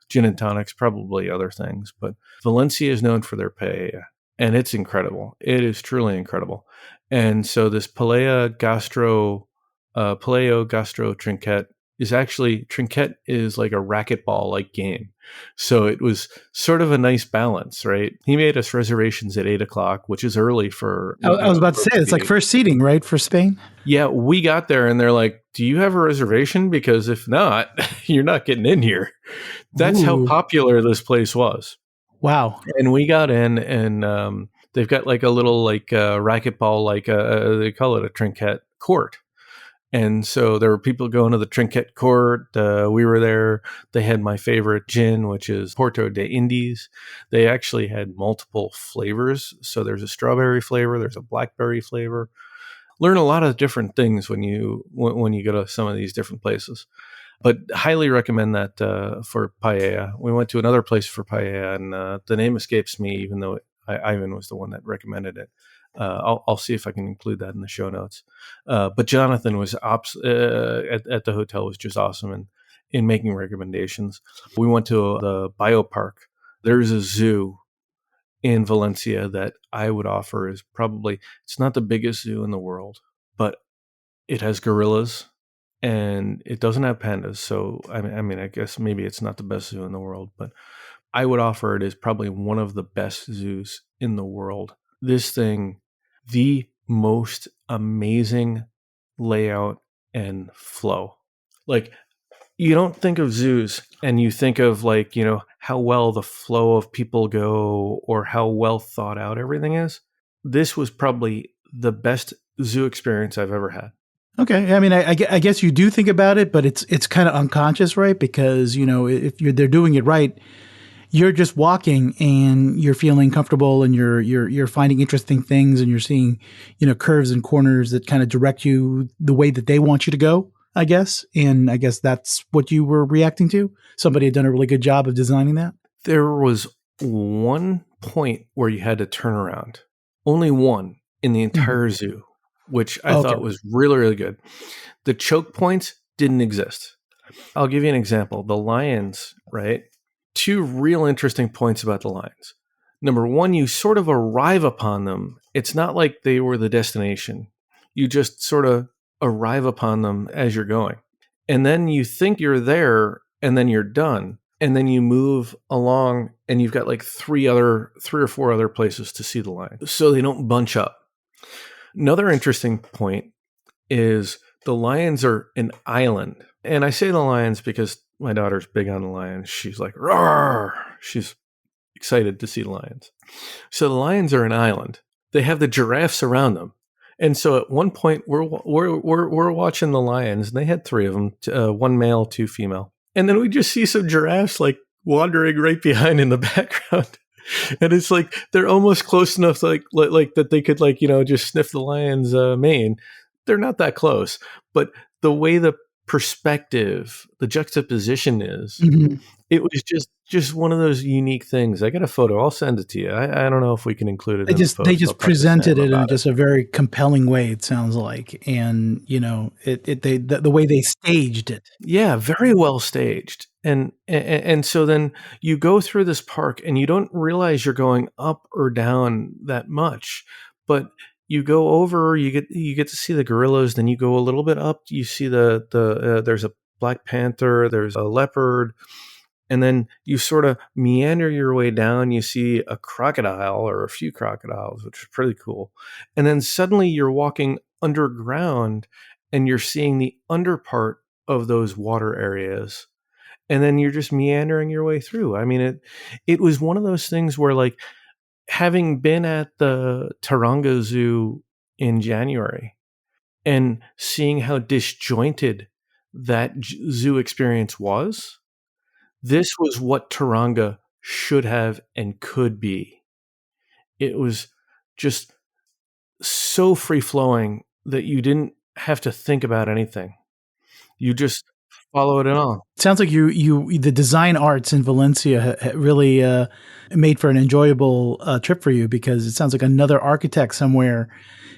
Speaker 1: gin and tonics, probably other things, but Valencia is known for their paella, and it's incredible. It is truly incredible. And so this Paleo Gastro Trinquet Trinquet is like a racquetball like game. So it was sort of a nice balance, right? He made us reservations at 8:00, which is early for.
Speaker 2: I was about to say, it's like first seating, right, for Spain?
Speaker 1: Yeah, we got there and they're like, "Do you have a reservation? Because if not, you're not getting in here." That's how popular this place was.
Speaker 2: Wow.
Speaker 1: And we got in, and they've got like a little racquetball, they call it a trinquet court. And so there were people going to the trinquet court. We were there. They had my favorite gin, which is Porto de Indies. They actually had multiple flavors. So there's a strawberry flavor, there's a blackberry flavor. Learn a lot of different things when you go to some of these different places. But highly recommend that for paella. We went to another place for paella, and the name escapes me, even though Ivan was the one that recommended it. I'll see if I can include that in the show notes. But Jonathan was at the hotel was just awesome in making recommendations. We went to the biopark. There's a zoo in Valencia that I would offer is probably, it's not the biggest zoo in the world, but it has gorillas and it doesn't have pandas. So, I mean, I guess maybe it's not the best zoo in the world, but I would offer it as probably one of the best zoos in the world. This thing, the most amazing layout and flow. Like, you don't think of zoos and you think of how well the flow of people go or how well thought out everything is. This was probably the best zoo experience I've ever had.
Speaker 2: Okay. I mean, I guess you do think about it, but it's kind of unconscious, right? Because, if they're doing it right, you're just walking and you're feeling comfortable and you're finding interesting things and you're seeing, curves and corners that kind of direct you the way that they want you to go, I guess. And I guess that's what you were reacting to. Somebody had done a really good job of designing that.
Speaker 1: There was one point where you had to turn around. Only one in the entire zoo, which I thought was really, really good. The choke points didn't exist. I'll give you an example. The lions, right? Two real interesting points about the lions. Number one, you sort of arrive upon them. It's not like they were the destination. You just sort of arrive upon them as you're going. And then you think you're there and then you're done. And then you move along and you've got like three or four other places to see the lion. So they don't bunch up. Another interesting point is the lions are an island. And I say the lions because my daughter's big on the lions. She's like, roar. She's excited to see the lions. So the lions are an island. They have the giraffes around them. And so at one point we're watching the lions, and they had three of them, one male, two female. And then we just see some giraffes like wandering right behind in the background. And it's like they're almost close enough like that they could just sniff the lion's mane. They're not that close, but the way the perspective, the juxtaposition is, it was just one of those unique things. I got a photo. I'll send it to you. I don't know if we can include it. They
Speaker 2: just presented it in just a very compelling way. It sounds like, and the way they staged it.
Speaker 1: Yeah, very well staged. And so then you go through this park and you don't realize you're going up or down that much, but you go over, you get to see the gorillas. Then you go a little bit up, you see there's a black panther, there's a leopard, and then you sort of meander your way down. You see a crocodile or a few crocodiles, which is pretty cool. And then suddenly you're walking underground and you're seeing the under part of those water areas. And then you're just meandering your way through. I mean, it was one of those things where, like, having been at the Taronga Zoo in January and seeing how disjointed that zoo experience was, this was what Taronga should have and could be. It was just so free-flowing that you didn't have to think about anything. You just follow it at all.
Speaker 2: Sounds like the design arts in Valencia really made for an enjoyable trip for you, because it sounds like another architect somewhere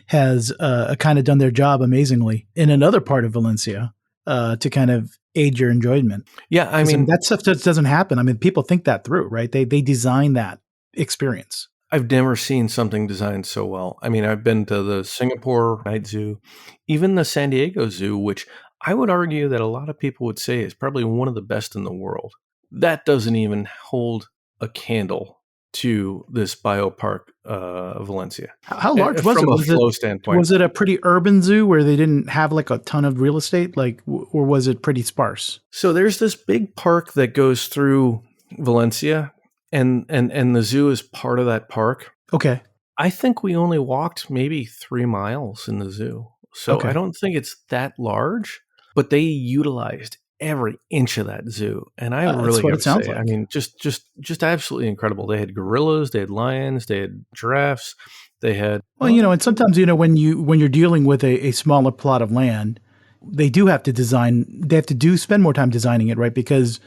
Speaker 2: has kind of done their job amazingly in another part of Valencia to kind of aid your enjoyment.
Speaker 1: Yeah, I mean,
Speaker 2: that stuff just doesn't happen. I mean, people think that through, right? They design that experience.
Speaker 1: I've never seen something designed so well. I mean, I've been to the Singapore Night Zoo, even the San Diego Zoo, which I would argue that a lot of people would say is probably one of the best in the world. That doesn't even hold a candle to this biopark, Valencia.
Speaker 2: How large was
Speaker 1: from
Speaker 2: it?
Speaker 1: a flow standpoint?
Speaker 2: Was it a pretty urban zoo where they didn't have like a ton of real estate, like, or was it pretty sparse?
Speaker 1: So there's this big park that goes through Valencia, and the zoo is part of that park.
Speaker 2: Okay.
Speaker 1: I think we only walked maybe 3 miles in the zoo. So
Speaker 2: Okay.
Speaker 1: I don't think it's that large, but they utilized every inch of that zoo. And I really got to say, I mean, just absolutely incredible. They had gorillas, they had lions, they had giraffes, they had.
Speaker 2: Well, and sometimes, when you're dealing with a smaller plot of land, they do have to design, they have to spend more time designing it, right? Because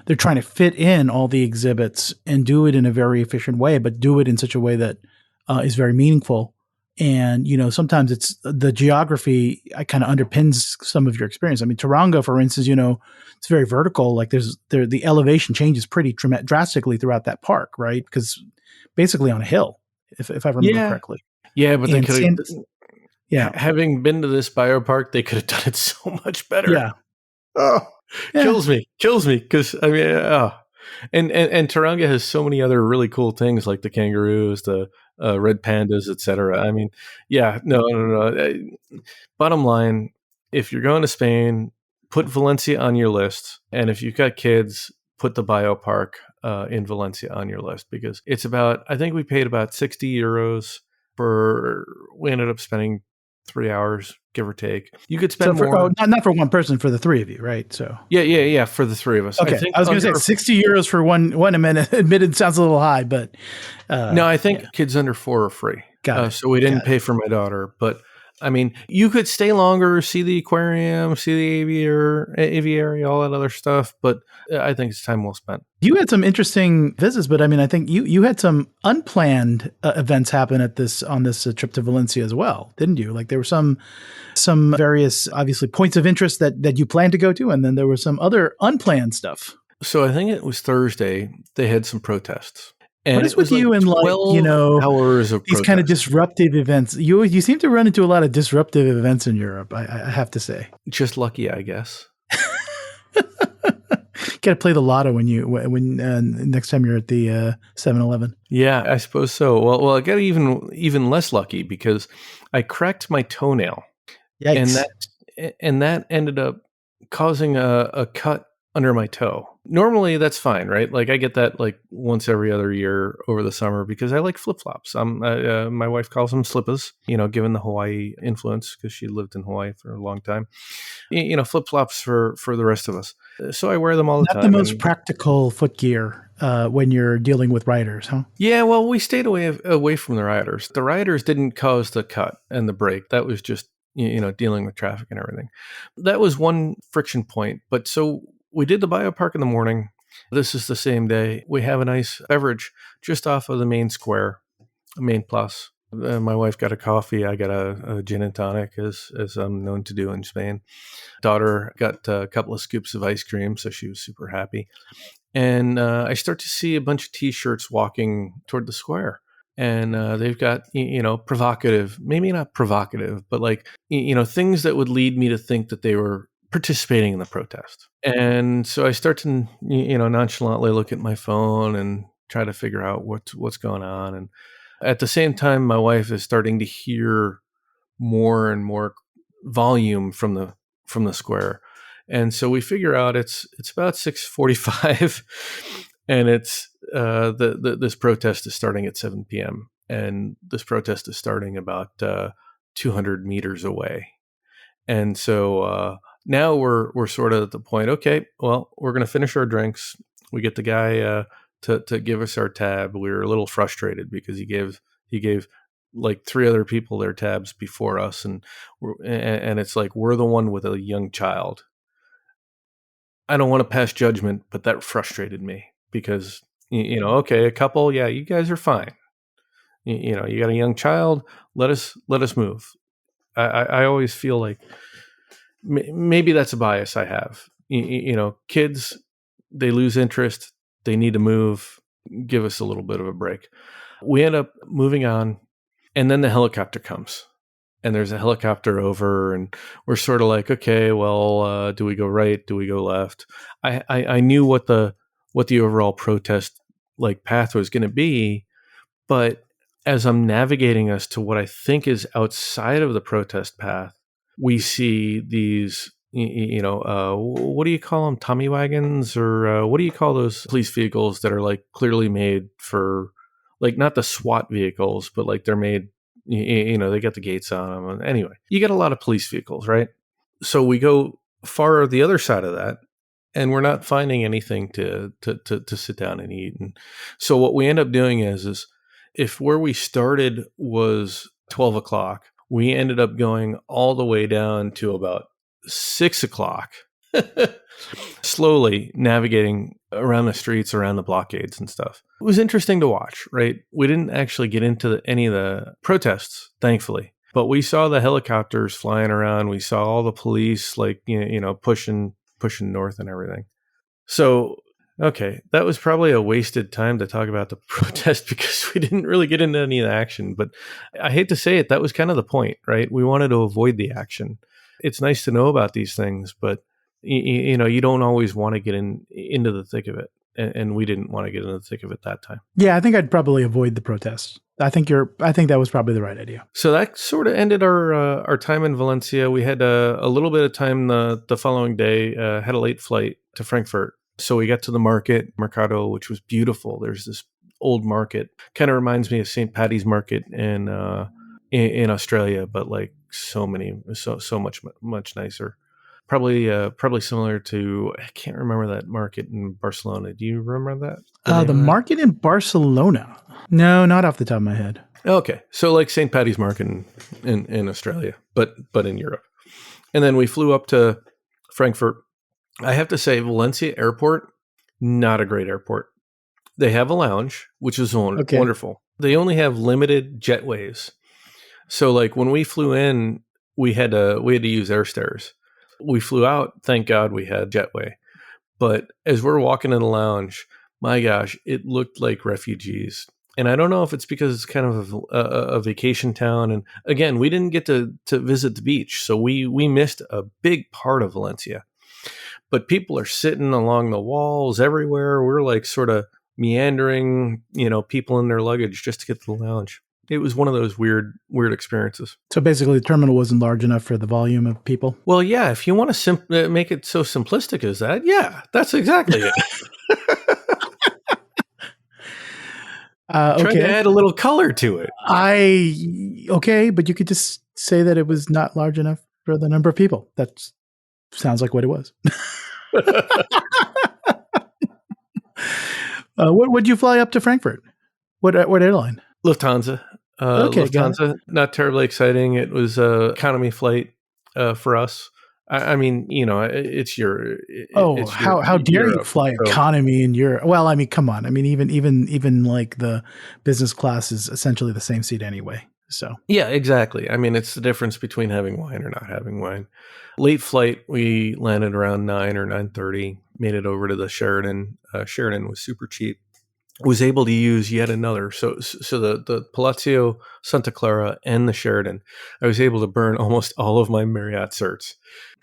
Speaker 2: they're trying to fit in all the exhibits and do it in a very efficient way, but do it in such a way that is very meaningful. And, sometimes it's the geography kind of underpins some of your experience. I mean, Taronga, for instance, it's very vertical. Like the elevation changes pretty drastically throughout that park, right? Because basically on a hill, if I remember correctly.
Speaker 1: Yeah, but they could
Speaker 2: have.
Speaker 1: Having been to this biopark, they could have done it so much better.
Speaker 2: Yeah.
Speaker 1: Oh, kills me. Because I mean, and Taronga has so many other really cool things like the kangaroos, the red pandas, etc. I mean, yeah, no. Bottom line, if you're going to Spain, put Valencia on your list, and if you've got kids, put the biopark in Valencia on your list, because it's about, I think we paid about €60 we ended up spending 3 hours, give or take. You could spend more.
Speaker 2: Not for one person, for the three of you, right? So
Speaker 1: yeah, for the three of us.
Speaker 2: Okay, I was going to say €60 for one admitted sounds a little high, but
Speaker 1: no, I think kids under 4 are free.
Speaker 2: Got it.
Speaker 1: So we didn't pay for my daughter, but I mean, you could stay longer, see the aquarium, see the aviary, all that other stuff, but I think it's time well spent.
Speaker 2: You had some interesting visits, but I mean, I think you had some unplanned events happen on this trip to Valencia as well, didn't you? Like there were some various, obviously, points of interest that you planned to go to, and then there was some other unplanned stuff.
Speaker 1: So I think it was Thursday, they had some protests. And
Speaker 2: what is with you and
Speaker 1: hours of
Speaker 2: these kind of disruptive events? You seem to run into a lot of disruptive events in Europe, I have to say.
Speaker 1: Just lucky, I guess.
Speaker 2: Got to play the lotto when next time you're at the 7-Eleven.
Speaker 1: Yeah, I suppose so. Well, I got even less lucky because I cracked my toenail.
Speaker 2: Yikes.
Speaker 1: And that ended up causing a cut under my toe. Normally that's fine, right? Like I get that like once every other year over the summer because I like flip-flops. My wife calls them slippers, given the Hawaii influence because she lived in Hawaii for a long time. Flip-flops for the rest of us. So I wear them all the time.
Speaker 2: Not the most practical foot gear when you're dealing with rioters, huh?
Speaker 1: Yeah, well, we stayed away from the rioters. The rioters didn't cause the cut and the break. That was just, dealing with traffic and everything. That was one friction point. But so we did the biopark in the morning. This is the same day. We have a nice beverage just off of the main square, main plus. My wife got a coffee. I got a gin and tonic, as I'm known to do in Spain. Daughter got a couple of scoops of ice cream, so she was super happy. And I start to see a bunch of T-shirts walking toward the square. And they've got, provocative, maybe not provocative, but like, things that would lead me to think that they were participating in the protest. And so I start to, nonchalantly look at my phone and try to figure out what's going on. And at the same time, my wife is starting to hear more and more volume from the square. And so we figure out it's about 6:45 and it's this protest is starting at 7 p.m. and this protest is starting about 200 meters away. And so now we're sort of at the point, okay, well, we're going to finish our drinks. We get the guy to give us our tab. We were a little frustrated because he gave like 3 other people their tabs before us, and it's like we're the one with a young child. I don't want to pass judgment, but that frustrated me because, okay, a couple, yeah, you guys are fine. You got a young child, let us move. I always feel like maybe that's a bias I have. Kids, they lose interest. They need to move. Give us a little bit of a break. We end up moving on, and then the helicopter comes. And there's a helicopter over, and we're sort of like, okay, well, do we go right? Do we go left? I knew what the overall protest path was going to be, but as I'm navigating us to what I think is outside of the protest path, we see these, what do you call them? Tommy wagons, or what do you call those police vehicles that are clearly made for, not the SWAT vehicles, but they're made. They got the gates on them. Anyway, you get a lot of police vehicles, right? So we go far the other side of that, and we're not finding anything to sit down and eat. And so what we end up doing is if where we started was 12 o'clock, we ended up going all the way down to about 6 o'clock, slowly navigating around the streets, around the blockades and stuff. It was interesting to watch, right? We didn't actually get into any of the protests, thankfully, but we saw the helicopters flying around. We saw all the police, pushing north and everything. So, okay, that was probably a wasted time to talk about the protest because we didn't really get into any of the action. But I hate to say it, that was kind of the point, right? We wanted to avoid the action. It's nice to know about these things, but you don't always want to get into the thick of it. And we didn't want to get into the thick of it that time.
Speaker 2: Yeah, I think I'd probably avoid the protests. I think that was probably the right idea.
Speaker 1: So that sort of ended our time in Valencia. We had a little bit of time the following day, had a late flight to Frankfurt. So we got to the Mercado, which was beautiful. There's this old market, kind of reminds me of St. Paddy's Market in Australia, but so much nicer. Probably similar to, I can't remember that market in Barcelona. Do you remember that?
Speaker 2: The market in Barcelona? No, not off the top of my head.
Speaker 1: Okay. So St. Paddy's Market in Australia, but in Europe. And then we flew up to Frankfurt. I have to say, Valencia Airport, not a great airport. They have a lounge, which is wonderful. They only have limited jetways. So when we flew in, we had to use airstairs. We flew out, thank God we had jetway. But as we're walking in the lounge, my gosh, it looked like refugees. And I don't know if it's because it's kind of a vacation town. And again, we didn't get to visit the beach. So we missed a big part of Valencia. But people are sitting along the walls everywhere. We're sort of meandering, people in their luggage just to get to the lounge. It was one of those weird experiences.
Speaker 2: So basically, the terminal wasn't large enough for the volume of people?
Speaker 1: Well, yeah, if you want to make it so simplistic as that, yeah, that's exactly it. Try to add a little color to it.
Speaker 2: But you could just say that it was not large enough for the number of people. That sounds like what it was. Would you fly up to Frankfurt? What airline?
Speaker 1: Lufthansa. Lufthansa, not terribly exciting. It was a economy flight for us. I mean, it's your.
Speaker 2: How dare you fly economy in Europe? Well, I mean, come on. I mean, even the business class is essentially the same seat anyway. So
Speaker 1: yeah, exactly. I mean, it's the difference between having wine or not having wine. Late flight, we landed around 9 or 9:30. Made it over to the Sheraton. Sheraton was super cheap. Was able to use yet another. So the Palacio Santa Clara and the Sheraton, I was able to burn almost all of my Marriott certs.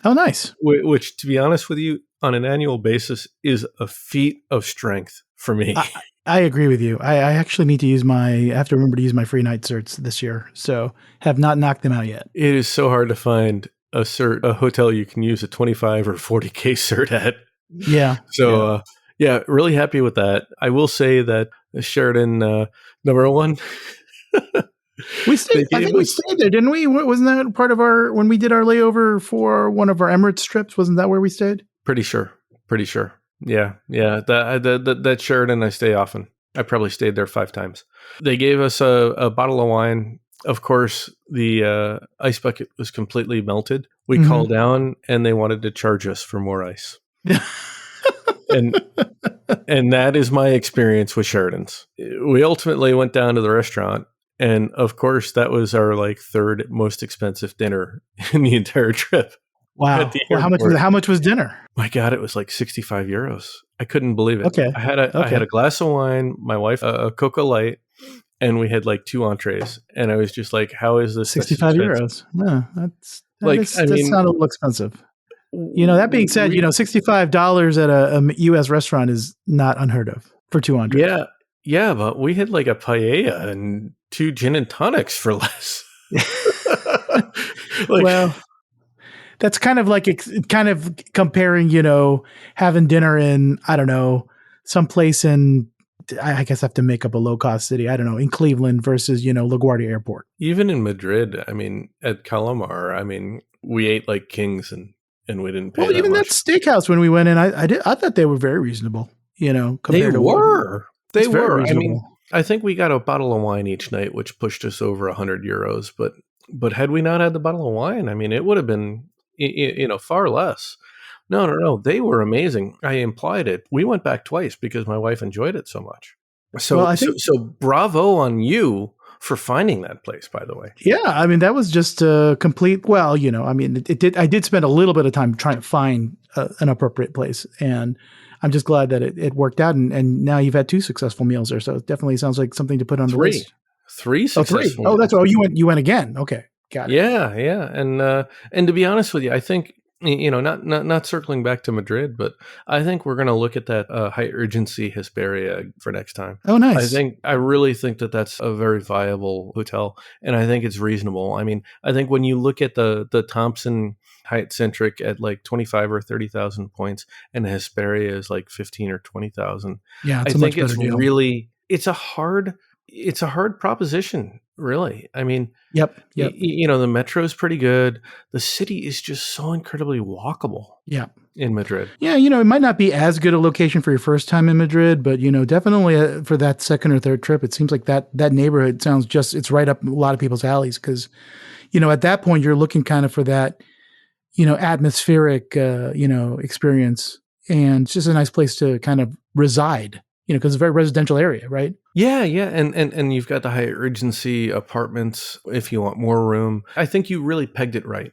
Speaker 2: Oh, nice.
Speaker 1: Which, to be honest with you, on an annual basis is a feat of strength for me.
Speaker 2: I agree with you. I actually need to I have to remember to use my free night certs this year. So have not knocked them out yet.
Speaker 1: It is so hard to find a hotel you can use a 25 or 40K cert at.
Speaker 2: Yeah.
Speaker 1: So, yeah, really happy with that. I will say that Sheraton number one.
Speaker 2: I think we stayed there, didn't we? Wasn't that part of when we did our layover for one of our Emirates trips? Wasn't that where we stayed?
Speaker 1: Pretty sure. Yeah. That Sheraton I stay often. I probably stayed there 5 times. They gave us a bottle of wine. Of course, the ice bucket was completely melted. We called down and they wanted to charge us for more ice. And and that is my experience with Sheridan's. We ultimately went down to the restaurant, and of course, that was our like third most expensive dinner in the entire trip.
Speaker 2: Wow.
Speaker 1: At the
Speaker 2: Well,
Speaker 1: airport.
Speaker 2: how much was dinner?
Speaker 1: My God, it was like 65 euros. I couldn't believe it.
Speaker 2: Okay.
Speaker 1: I had a glass of wine, my wife a Coca Light, and we had like 2 entrees. And I was just like, how is this
Speaker 2: 65
Speaker 1: expensive?
Speaker 2: euros. Yeah,
Speaker 1: Like, I
Speaker 2: that's
Speaker 1: mean,
Speaker 2: not a little expensive. That being said, $65 at a U.S. restaurant is not unheard of for 200.
Speaker 1: yeah, but we had like a paella and 2 gin and tonics for less.
Speaker 2: Well, that's kind of like kind of comparing, having dinner in, I don't know, someplace in, I guess I have to make up a low cost city. I don't know, in Cleveland versus, LaGuardia Airport.
Speaker 1: Even in Madrid, I mean, at Calamar, I mean, we ate like kings and we didn't pay that
Speaker 2: even
Speaker 1: much.
Speaker 2: that steakhouse when we went in, I thought they were very reasonable, compared to what.
Speaker 1: They were.
Speaker 2: Reasonable.
Speaker 1: I mean, I think we got a bottle of wine each night, which pushed us over 100 euros. But had we not had the bottle of wine, I mean, it would have been, far less. No. They were amazing. I implied it. We went back twice because my wife enjoyed it so much. So, so bravo on you for finding that place, by the way.
Speaker 2: Yeah, I mean, that was just a complete. Well, I mean, I did spend a little bit of time trying to find an appropriate place, and I'm just glad that it worked out. And now you've had 2 successful meals there, so it definitely sounds like something to put on the list.
Speaker 1: 3 successful.
Speaker 2: Oh, that's you went again. Okay, got it.
Speaker 1: Yeah, and to be honest with you, I think not circling back to Madrid, but I think we're going to look at that high urgency Hesperia for next time.
Speaker 2: Oh, nice.
Speaker 1: I really think that that's a very viable hotel, and I think it's reasonable. I mean, I think when you look at the Thompson Hyatt Centric at like 25 or 30,000 points, and the Hesperia is like 15 or 20,000.
Speaker 2: Yeah,
Speaker 1: I think it's really it's a hard proposition. Really, I mean,
Speaker 2: yep.
Speaker 1: The metro is pretty good. The city is just so incredibly walkable.
Speaker 2: Yeah,
Speaker 1: in Madrid.
Speaker 2: Yeah, it might not be as good a location for your first time in Madrid, but definitely for that second or third trip, it seems like that neighborhood sounds it's right up a lot of people's alleys because, at that point you're looking kind of for that, atmospheric, experience, and it's just a nice place to kind of reside. Because it's a very residential area, right?
Speaker 1: Yeah, and you've got the high urgency apartments if you want more room. I think you really pegged it right.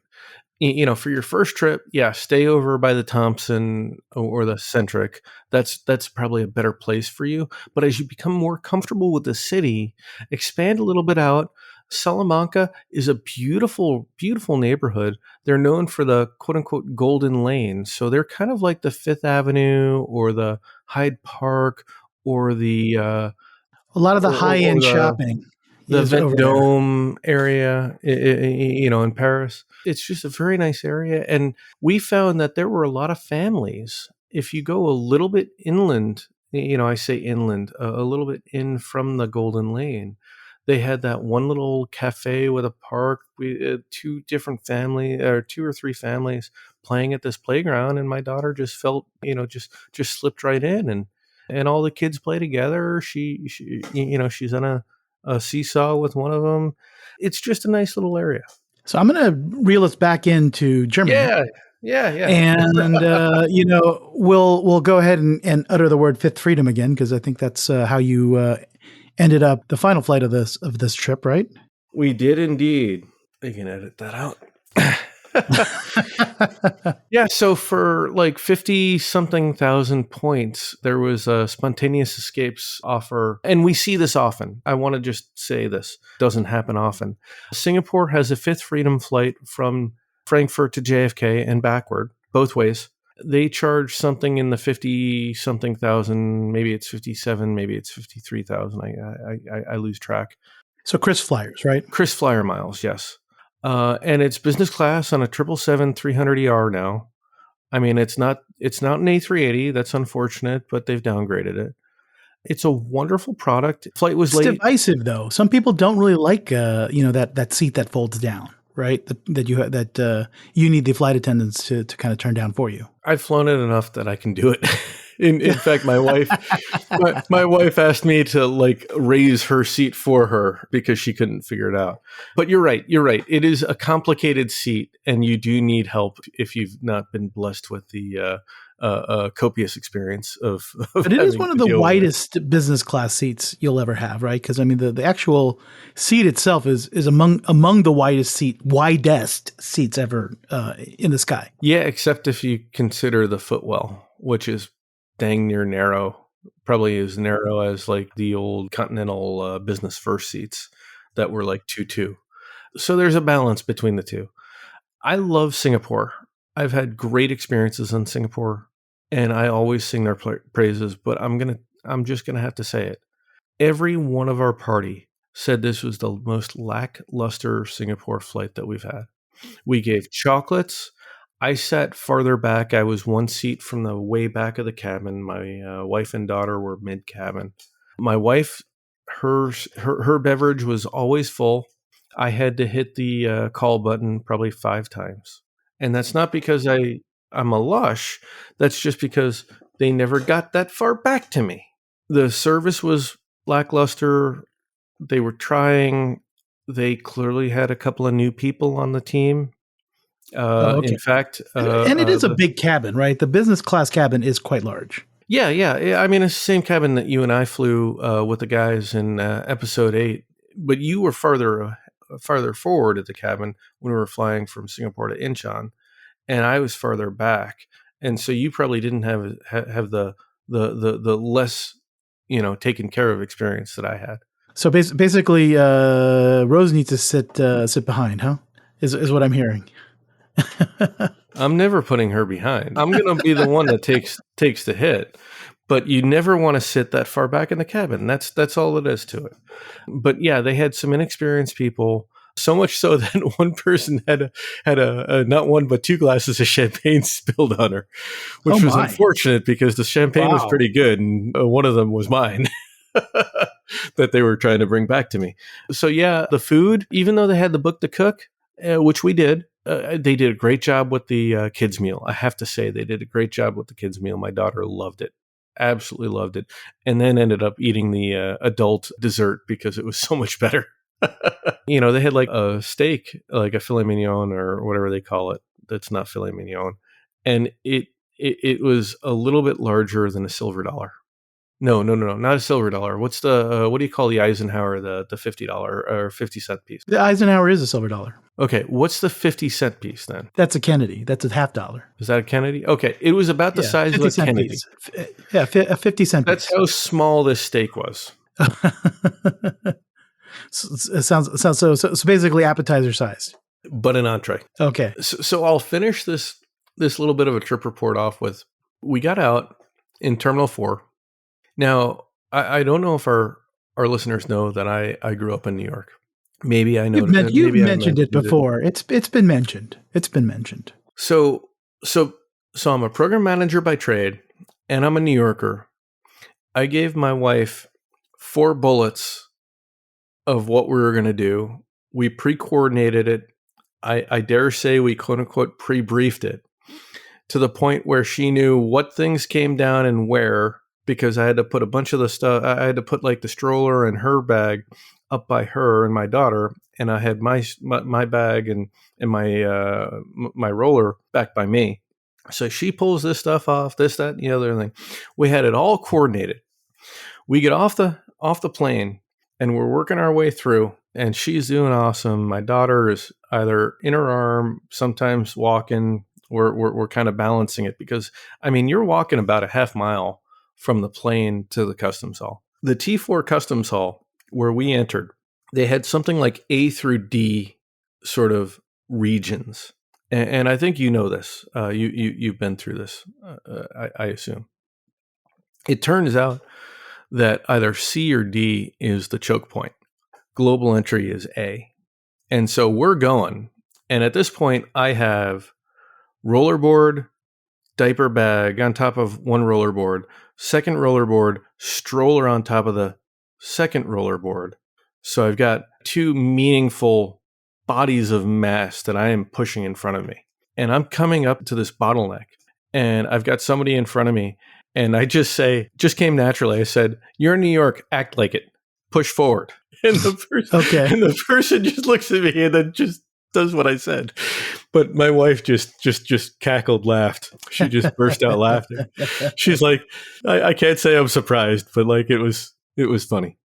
Speaker 1: For your first trip, stay over by the Thompson or the Centric. That's probably a better place for you. But as you become more comfortable with the city, expand a little bit out. Salamanca is a beautiful, beautiful neighborhood. They're known for the quote unquote golden lane. So they're kind of like the Fifth Avenue or the Hyde Park or the
Speaker 2: a lot of the high end shopping.
Speaker 1: The Vendôme area, in Paris. It's just a very nice area. And we found that there were a lot of families. If you go a little bit inland, I say inland, a little bit in from the Golden Lane, they had that one little cafe with a park. We had 2 or 3 families playing at this playground. And my daughter just felt, just slipped right in. And all the kids play together. She's on a seesaw with one of them. It's just a nice little area.
Speaker 2: So I'm going to reel us back into Germany.
Speaker 1: Yeah.
Speaker 2: And we'll go ahead and utter the word fifth freedom again because I think that's how you ended up the final flight of this trip, right?
Speaker 1: We did indeed. You can edit that out. Yeah, so for like 50-something thousand points, there was a spontaneous escapes offer. And we see this often. I want to just say this doesn't happen often. Singapore has a fifth freedom flight from Frankfurt to JFK and backward, both ways. They charge something in the 50-something thousand, maybe it's 57, maybe it's 53,000. I lose track.
Speaker 2: So Chris Flyers, right?
Speaker 1: Chris Flyer miles, yes. And it's business class on a 777-300ER now. I mean, it's not an A380. That's unfortunate, but they've downgraded it. It's a wonderful product. Flight was late.
Speaker 2: It's divisive, though. Some people don't really like, that seat that folds down, right? That you need the flight attendants to kind of turn down for you.
Speaker 1: I've flown it enough that I can do it. In fact, my wife, my wife asked me to like raise her seat for her because she couldn't figure it out. But you're right. It is a complicated seat, and you do need help if you've not been blessed with the copious experience of
Speaker 2: But it is one of the
Speaker 1: deal with it.
Speaker 2: widest business class seats you'll ever have, right? Because I mean, the actual seat itself is among the widest seats ever in the sky.
Speaker 1: Yeah, except if you consider the footwell, which is dang near narrow, probably as narrow as like the old Continental business first seats that were like 2-2. So there's a balance between the two. I love Singapore. I've had great experiences in Singapore, and I always sing their praises, but I'm just gonna have to say it. Every one of our party said this was the most lackluster Singapore flight that we've had. We gave chocolates. I sat farther back. I was one seat from the way back of the cabin. My wife and daughter were mid-cabin. My wife, her beverage was always full. I had to hit the call button probably 5 times. And that's not because I'm a lush. That's just because they never got that far back to me. The service was lackluster. They were trying. They clearly had a couple of new people on the team.
Speaker 2: Okay.
Speaker 1: In fact,
Speaker 2: and it is a big cabin, right? The business class cabin is quite large.
Speaker 1: Yeah. I mean, it's the same cabin that you and I flew with the guys in episode 8, but you were farther forward at the cabin when we were flying from Singapore to Incheon, and I was farther back, and so you probably didn't have the less taken care of experience that I had.
Speaker 2: So basically, Rose needs to sit behind, huh? Is what I'm hearing.
Speaker 1: I'm never putting her behind. I'm going to be the one that takes the hit. But you never want to sit that far back in the cabin. That's all it is to it. But yeah, they had some inexperienced people. So much so that one person had a not one but 2 glasses of champagne spilled on her, which was unfortunate because the champagne was pretty good, and one of them was mine. That they were trying to bring back to me. So yeah, the food, even though they had the book to cook, which we did, they did a great job with the kids meal. I have to say they did a great job with the kids meal. My daughter loved it, absolutely loved it, and then ended up eating the adult dessert because it was so much better. They had like a steak, like a filet mignon or whatever they call it. That's not filet mignon, and it was a little bit larger than a silver dollar. No, not a silver dollar. What's what do you call the Eisenhower, the $50 or 50-cent piece?
Speaker 2: The Eisenhower is a silver dollar.
Speaker 1: Okay, what's the 50-cent piece then?
Speaker 2: That's a Kennedy. That's a $half.
Speaker 1: Is that a Kennedy? Okay, it was about the size of a Kennedy.
Speaker 2: Piece. Yeah, a 50-cent piece.
Speaker 1: That's how small this steak was.
Speaker 2: It sounds so basically appetizer sized,
Speaker 1: but an entree.
Speaker 2: Okay,
Speaker 1: so I'll finish this little bit of a trip report off with, we got out in Terminal 4. Now, I don't know if our listeners know that I grew up in New York. Maybe I know.
Speaker 2: You've mentioned it before. It's been mentioned. It's been mentioned.
Speaker 1: So I'm a program manager by trade, and I'm a New Yorker. I gave my wife 4 bullets of what we were going to do. We pre-coordinated it. I dare say we quote unquote pre-briefed it to the point where she knew what things came down and where, because I had to put a bunch of the stuff. I had to put like the stroller and her bag up by her and my daughter, and I had my bag and my roller back by me. So she pulls this stuff off, this, that, and the other thing. We had it all coordinated. We get off the plane and we're working our way through, and she's doing awesome. My daughter is either in her arm, sometimes walking. We're kind of balancing it because, I mean, you're walking about a half mile from the plane to the customs hall. The T4 customs hall where we entered, they had something like A through D sort of regions. And I think you know this. You've been through this, I assume. It turns out that either C or D is the choke point. Global entry is A. And so we're going. And at this point, I have rollerboard, diaper bag on top of one rollerboard, second rollerboard, stroller on top of the second rollerboard. So I've got 2 meaningful bodies of mass that I am pushing in front of me. And I'm coming up to this bottleneck, and I've got somebody in front of me. And I just came naturally. I said, "You're in New York, act like it. Push forward." And the person just looks at me and then just does what I said. But my wife just cackled, laughed. She just burst out laughing. She's like, I can't say I'm surprised, but like it was funny.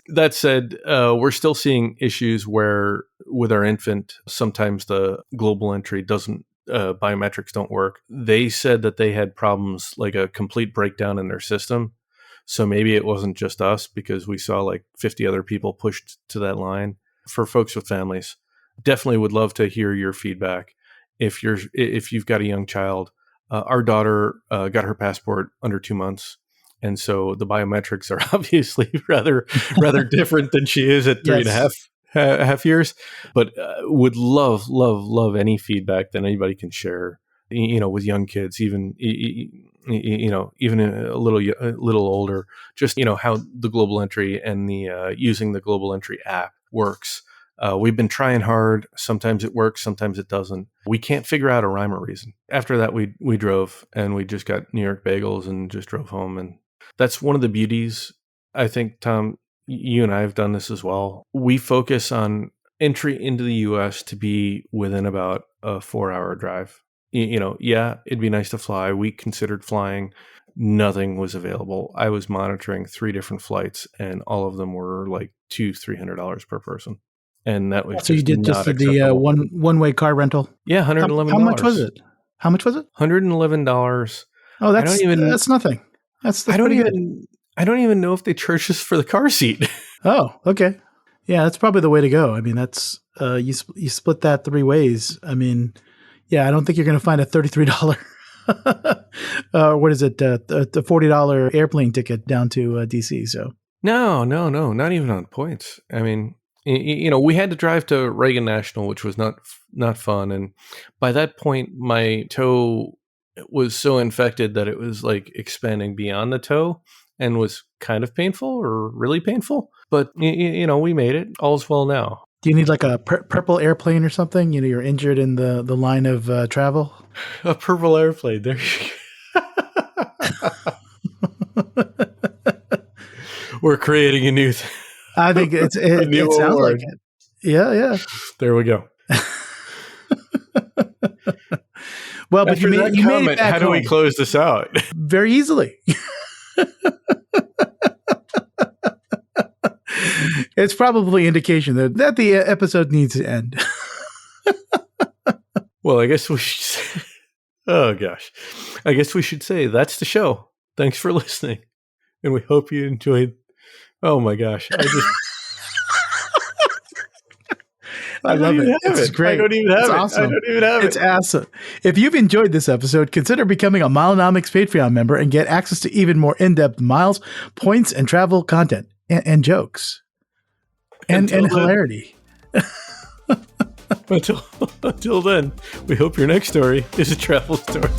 Speaker 1: That said, we're still seeing issues where with our infant, sometimes the global entry doesn't, biometrics don't work. They said that they had problems, like a complete breakdown in their system. So maybe it wasn't just us, because we saw like 50 other people pushed to that line. For folks with families, definitely would love to hear your feedback. If you've got a young child, our daughter got her passport under 2 months. And so the biometrics are obviously rather different than she is at 3.5 years. But would love any feedback that anybody can share, with young kids, even even a little older, just how the global entry and the using the global entry app works. We've been trying hard. Sometimes it works, sometimes it doesn't. We can't figure out a rhyme or reason. After that, we drove, and we just got New York bagels and just drove home. And that's one of the beauties. I think, Tom, you and I have done this as well. We focus on entry into the U.S. to be within about a 4-hour drive. It'd be nice to fly. We considered flying. Nothing was available. I was monitoring 3 different flights, and all of them were like $200-$300 per person. And that was
Speaker 2: so you did just the one-way car rental?
Speaker 1: Yeah, $111.
Speaker 2: How much was it?
Speaker 1: $111.
Speaker 2: Oh, that's nothing. I don't
Speaker 1: even know if they charge us for the car seat.
Speaker 2: Oh, okay. Yeah, that's probably the way to go. I mean, that's you split that 3 ways. I mean, yeah, I don't think you're going to find a $33 what is it? The $40 airplane ticket down to DC. So
Speaker 1: no, not even on points. I mean, we had to drive to Reagan-National, which was not fun. And by that point, my toe was so infected that it was like expanding beyond the toe and was kind of painful or really painful. But, we made it. All's well now.
Speaker 2: Do you need like a purple airplane or something? You're injured in the line of travel?
Speaker 1: A purple airplane. There you go. We're creating a new thing.
Speaker 2: I think it sounds like it. Yeah.
Speaker 1: There we go.
Speaker 2: Well, but you made it back
Speaker 1: how do we close this out?
Speaker 2: Very easily. It's probably indication that the episode needs to end.
Speaker 1: Well, I guess we should say, oh gosh. I guess we should say that's the show. Thanks for listening. And we hope you enjoyed. Oh my gosh.
Speaker 2: I love it. It's great.
Speaker 1: I don't even have it.
Speaker 2: Awesome.
Speaker 1: I don't even have it.
Speaker 2: It's awesome. If you've enjoyed this episode, consider becoming a Milenomics Patreon member and get access to even more in-depth miles, points, and travel content and jokes and hilarity.
Speaker 1: Until then, we hope your next story is a travel story.